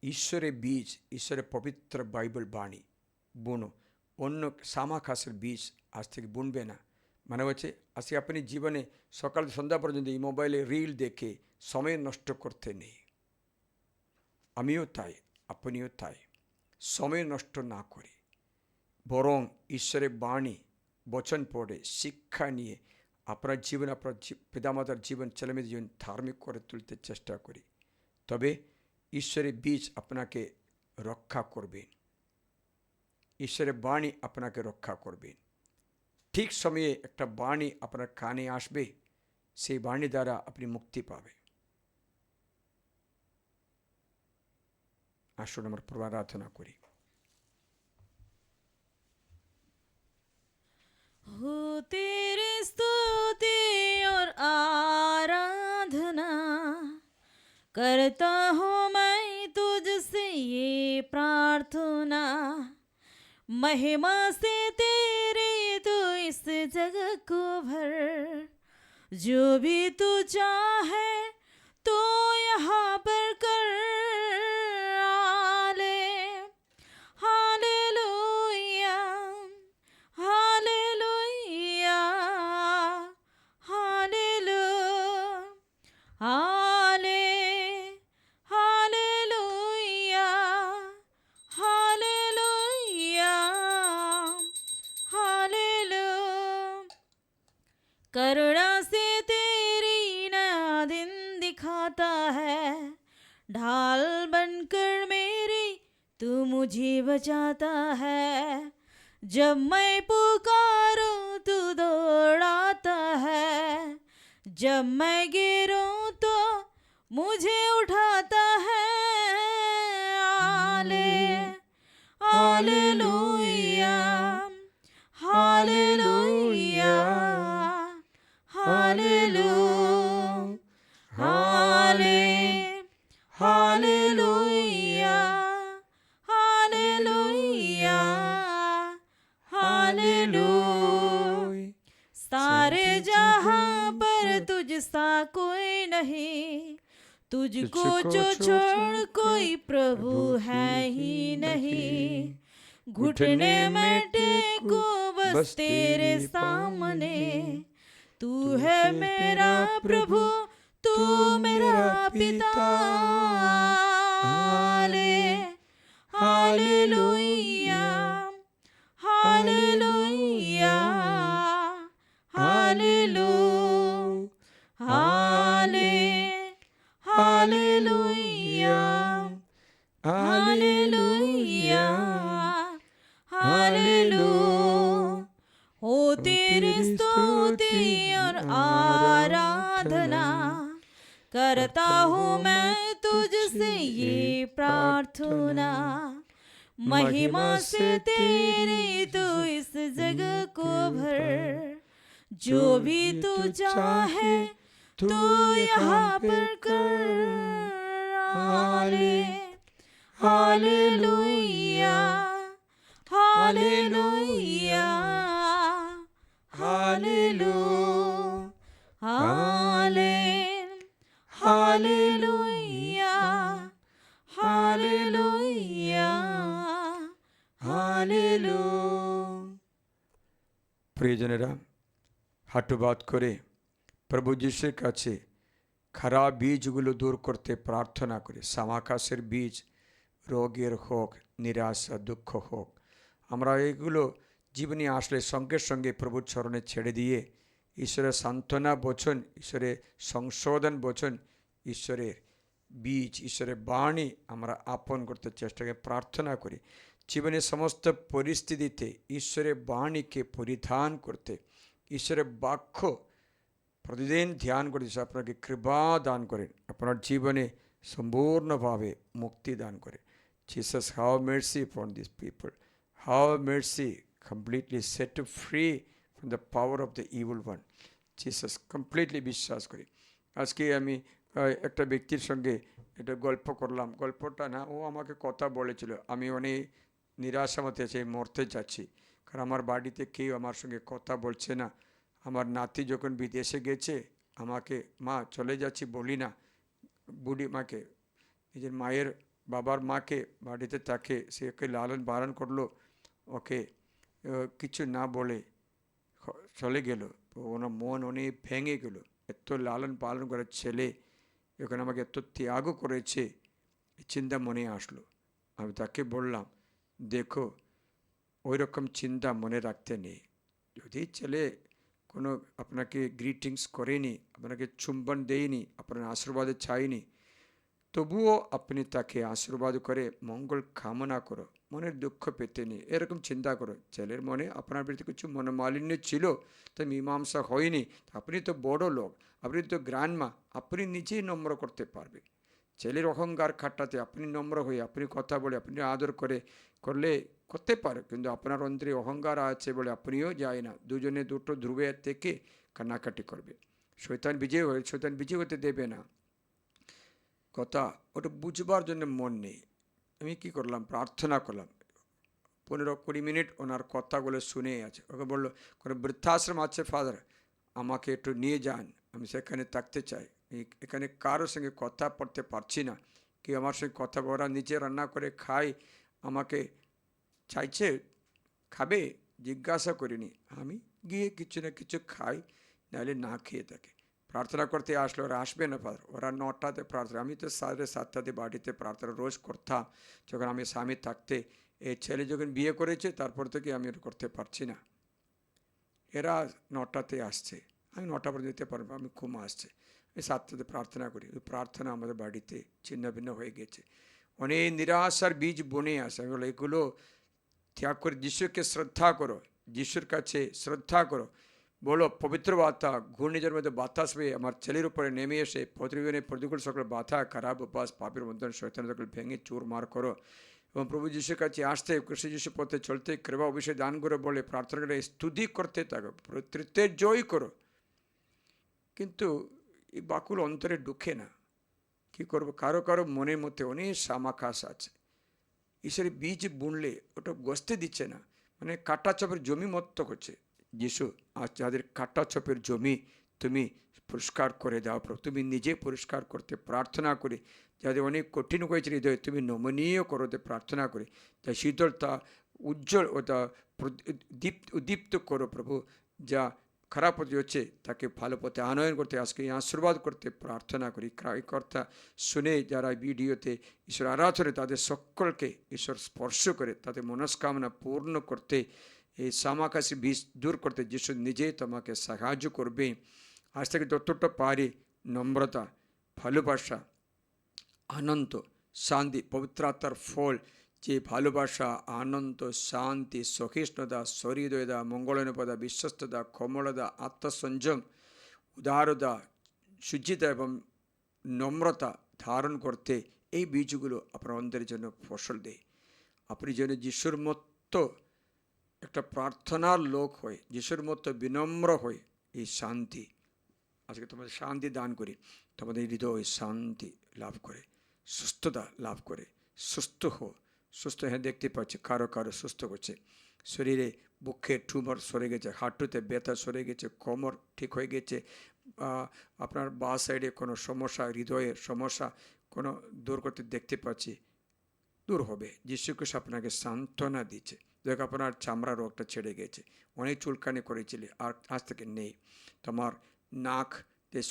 ঈশ্বরের বীজ, ঈশ্বরের পবিত্র বাইবেল বাণী বুনো। অন্য সামাখাসের বীজ আজ থেকে বুনবে না। মানে হচ্ছে আজকে আপনি জীবনে সকাল সন্ধ্যা পর্যন্ত এই মোবাইলে রিল দেখে সময় নষ্ট করতে নেই। আমিও তাই, আপনিও তাই। সময় নষ্ট না করে বরং ঈশ্বরের বাণী বচন পড়ে শিক্ষা নিয়ে আপনার জীবন, আপনার পিতামাতার জীবন, ছেলেমেয়েদের জীবন ধার্মিক করে তুলতে চেষ্টা করি। তবে ঈশ্বরের বীজ আপনাকে রক্ষা করবেন, ঈশ্বরের বাণী আপনাকে রক্ষা করবেন। ঠিক সময়ে একটা বাণী আপনার কানে আসবে, সেই বাণী দ্বারা আপনি মুক্তি পাবেন। আসুন আমরা প্রভু আরাধনা করি। हो तेरी स्तुति और आराधना करता हूँ मैं तुझसे ये प्रार्थना, महिमा से तेरे तू इस जग को भर, जो भी तू चाहे तो यहाँ पर कर। आले हालेलुया हालेलुया हालेलुया हाले हालेलुया हालेलुया हालेलुया। करुणा से तेरी नया दिन दिखाता है, ढाल बनकर मेरी तू मुझे बचाता है, जब मैं पुकारूं तू दौड़ाता है, जब मैं गिरूं तो मुझे उठाता है। आले हालेलुया हालेलुया हालेलुया हाले हालेलुया हालेलुया हालेलुया। सारे जहां पर तुझ सा कोई नहीं, तुझको जो छोड़ कोई प्रभु है ही नहीं, घुटने में टेको बस तेरे सामने, तू है मेरा प्रभु तू मेरा पिता। हाले हालेलुया हालेलुया हालेलुया हाले हालेलुया हालेलुया हालेलुया। हो तेरी स्तुति और आराधना करता हूँ मैं तुझसे ये प्रार्थना, महिमा से तेरी तू इस जगह को भर, जो भी तू चाहे तू यहाँ पर कर। हाले हालेलुया हालेलुया हालेलुया हाले हालेलुया हालेलुया हालेलुया। প্রিয়জনেরা, হাঁটুবাদ করে প্রভু যিশুর কাছে খারাপ বীজগুলো দূর করতে প্রার্থনা করে। সামাকাশের বীজ রোগের হোক, নিরাশা, দুঃখ হোক, আমরা এগুলো জীবনে আসলে সঙ্গে সঙ্গে প্রভুর চরণে ছেড়ে দিয়ে ঈশ্বরের সান্ত্বনা বচন, ঈশ্বরের সংশোধন বচন, ঈশ্বরের বীজ, ঈশ্বরের বাণী আমরা আপন করতে চেষ্টা করি, প্রার্থনা করি। জীবনের সমস্ত পরিস্থিতিতে ঈশ্বরের বাণীকে পরিধান করতে, ঈশ্বরের বাক্য প্রতিদিন ধ্যান করে ঈশ্বর আপনাকে কৃপা দান করেন, আপনার জীবনে সম্পূর্ণভাবে মুক্তি দান করে। Jesus, have mercy upon these people. Have mercy, completely set free from the power of the evil one. Jesus, completely বিশ্বাস করি। আজকে আমি একটা ব্যক্তির সঙ্গে এটা গল্প করলাম। গল্পটা না, ও আমাকে কথা বলেছিল, আমি অনেক নিরাশা মতে আছি, মরতে যাচ্ছি, কারণ আমার বাড়িতে কেউ আমার সঙ্গে কথা বলছে না। আমার নাতি যখন বিদেশে গেছে, আমাকে মা চলে যাচ্ছি বলি না, বুড়ি মাকে, নিজের মায়ের বাবার মাকে বাড়িতে তাকে সে ওকে লালন পালন করলো, ওকে কিছু না বলে চলে গেল। ওনার মন অনেক ভেঙে গেল, এত লালন পালন করার ছেলে এখন আমাকে এত ত্যাগও করেছে, চিন্তা মনে আসলো। আমি তাকে বললাম দেখো ওই রকম চিন্তা মনে রাখতে নেই। যদি ছেলে কোনো আপনাকে গ্রিটিংস করেনি, আপনাকে চুম্বন দেয়নি, আপনার আশীর্বাদ চাইনি, তবুও আপনি তাকে আশীর্বাদ করে মঙ্গল কামনা করো, মনের দুঃখ পেতে নেই, এরকম চিন্তা করো। ছেলের মনে আপনার প্রতি কিছু মনোমালিন্য ছিল, তা মীমাংসা হয়নি, আপনি তো বড় লোক, আপনি তো গ্র্যান্ডমা, আপনি নিজেই নম্র করতে পারবে। ছেলের অহংকার খাটাতে আপনি নম্র হয়ে আপনি কথা বলে আপনি আদর করলে করতে পারো, কিন্তু আপনার অন্তরে অহংকার আছে বলে আপনিও যায় না, দুজনে দুটো ধ্রুবে থেকে কান্নাকাটি করবে। শয়তান বিজয় হতে দেবে না। কথা ওটা বুঝবার জন্য মন নেই। আমি কি করলাম, প্রার্থনা করলাম 15-20 মিনিট ওনার কথাগুলো শুনে আছে। ওকে বললো কোনো বৃদ্ধাশ্রম আছে ফাদার, আমাকে একটু নিয়ে যান, আমি সেখানে থাকতে চাই, এখানে কারোর সঙ্গে কথা বলতে পারছি না, কি আমার সঙ্গে কথা বলা, নিজে রান্না করে খাই, আমাকে চাইছে খাবে, জিজ্ঞাসা করিনি, আমি গিয়ে কিছু না কিছু খাই, নাহলে না খেয়ে থাকে। প্রার্থনা করতে আসলো, ওরা আসবে না ফাদার, ওরা 9টাতে প্রার্থনা, আমি তো 7:30 বাড়িতে প্রার্থনা রোজ করতাম যখন আমি স্বামী থাকতে। এই ছেলে যখন বিয়ে করেছে তারপর থেকে আমি এটা করতে পারছি না। এরা 9টাতে আসছে, আমি 9টা পর্যন্ত যেতে পারবো, আমি ঘুম আসছে, আমি 7টাতে প্রার্থনা করি। ওই প্রার্থনা আমাদের বাড়িতে ছিন্ন ভিন্ন হয়ে গেছে, অনেক নিরাশার বীজ বনে আসে। আমি বলো এগুলো ত্যাগ করে যিশুকে শ্রদ্ধা করো, যিশুর কাছে শ্রদ্ধা করো। বলো পবিত্র বার্তা ঘূর্ণিঝড়ের মধ্যে বাতাস পেয়ে আমার ছেলের উপরে নেমে এসে প্রতিদিনের প্রতিকূল সকল বাধা, খারাপ উপাস, পাপের মধ্যে শয়তান সকল ভেঙে চুরমার করো এবং প্রভু যিশুর কাছে আসতে, কৃষ্ণ যিশু পথে চলতে কৃপা অভিষেক দান করে বলে প্রার্থনা করে স্তুতি করতে থাকো, তৃতীয় জয় করো। কিন্তু এই বাকুল অন্তরে ঢুকে না। কি করবো, কারো কারো মনের মধ্যে অনেক সামাকাশ আছে, ঈশ্বরের বীজ বুনলে ওটা গসতে দিচ্ছে না, মানে কাটা চপের জমি মত্ত করছে। যিশু আজ যাদের কাটা চপের জমি তুমি পরিষ্কার করে দাও প্রভু, তুমি নিজে পরিষ্কার করতে প্রার্থনা করি। যাদের অনেক কঠিন হয়েছে হৃদয়, তুমি নমনীয় করতে প্রার্থনা করি, যা শীতলতা উজ্জ্বল ওটা উদ্দীপ্ত করো প্রভু। যা খারাপ পথে হচ্ছে তাকে ভালো পথে আনয়ন করতে, আজকে আশীর্বাদ করতে প্রার্থনা করি। কর্তা শুনে যারা ভিডিওতে ঈশ্বর আরাধনে তাদের সকলকে ঈশ্বর স্পর্শ করে তাদের মনস্কামনা পূর্ণ করতে, এই সামাকাশি বীজ দূর করতে যিশু নিজেই তোমাকে সাহায্য করবে। আজ থেকে যতটা পারি নম্রতা, ভালোবাসা, আনন্দ, শান্তি, পবিত্র আত্মার ফল যে ভালোবাসা, আনন্দ, শান্তি, সহিষ্ণুতা, সহৃদয়তা, মঙ্গলানুপদা, বিশ্বস্ততা, ক্ষমলতা, আত্মসংযম, উদারতা, শুচিতা এবং নম্রতা ধারণ করতে এই বীজগুলো আপনার অন্তরের জন্য ফসল দেয়। আপনি যেন যিশুর মতো একটা প্রার্থনার লোক হয়ে, যিশুর মতো বিনম্র হয়ে এই শান্তি, আজকে তোমাদের শান্তি দান করি, তোমাদের হৃদয় শান্তি লাভ করে, সুস্থতা লাভ করে, সুস্থ হো। সুস্থ হ্যাঁ দেখতে পাচ্ছি কারো কারো সুস্থ করছে, শরীরে বুকের টিউমার সরে গেছে, হাঁটুতে ব্যথা সরে গেছে, কোমর ঠিক হয়ে গেছে, আপনার বাঁ সাইডে কোনো সমস্যা, হৃদয়ের সমস্যা কোনো দূর করতে দেখতে পাচ্ছি, দূর হবে। যিশু খ্রিস্ট আপনাকে সান্ত্বনা দিচ্ছে। দেখ আপনার চামড়া রোগটা ছেড়ে গেছে, অনেক চুলকানি করেছিলে আর আজ থেকে নেই, তোমার নাক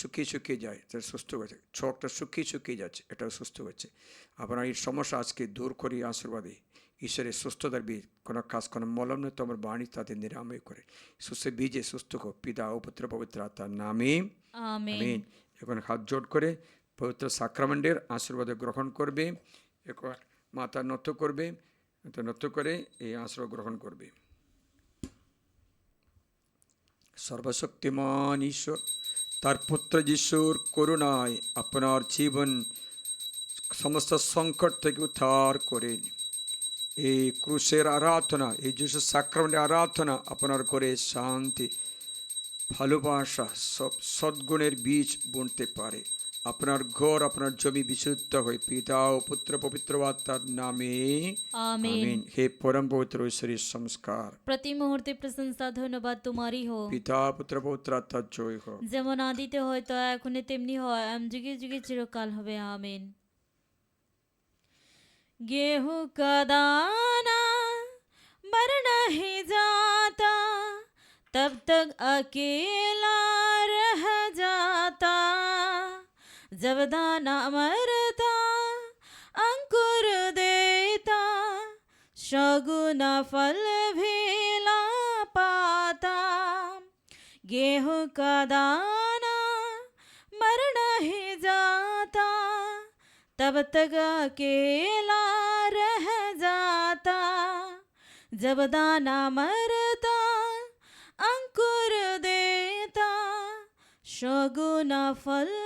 শুকিয়ে শুকিয়ে যায় সেটা সুস্থ হয়েছে, চোখটা শুকিয়ে যাচ্ছে এটাও সুস্থ হচ্ছে। আপনার এই সমস্যা আজকে দূর করি আশীর্বাদে ঈশ্বরের সুস্থতার বীজ, কোনো কাজ কোনো মলম নয়, তোমার বাণী তাদের নিরাময় করে সুস্থ বীজে সুস্থ হোক পিতা ও পুত্র পবিত্র আত্মার নামে আমিন। এখন হাত জোড় করে পবিত্র সাক্রামেন্টের আশীর্বাদ গ্রহণ করবে। এখন মাথা নত করবে, নত করে এই আশ্রয় গ্রহণ করবে। সর্বশক্তিমান ঈশ্বর তার পুত্র যিশুর করুণায় আপনার জীবন সমস্ত সংকট থেকে উদ্ধার করেন। এই ক্রুশের আরাধনা, এই যিশু সাক্রামেন্টের আরাধনা আপনার ঘরে শান্তি, ভালোবাসা, সব সদ্গুণের বীজ বুনতে পারে। আপনার ঘর, আপনার জমি বিশুদ্ধ হয়ে পিতা ও পুত্র পবিত্র আত্মার নামে আমিন। হে পরম পবিত্র ঈশ্বরের সংস্কার, প্রতি মুহূর্তে প্রশংসা ধন্যবাদ তোমারই হোক। পিতা পুত্র পবিত্র আত্মার জয় হোক। যেমন আদিতে হয় তো এখনই তেমনি হয়, যুগে যুগে চিরকাল হবে আমিন। गेहूं का दाना मर नहीं जाता, तब तक अकेला रह जाता, जब दाना मरता अंकुर देता, शगुना फल भी ला पाता। गेहूं का दाना मर नहीं जाता, तब तक अकेला रह जाता। जब दाना मरता अंकुर देता, शगुना फल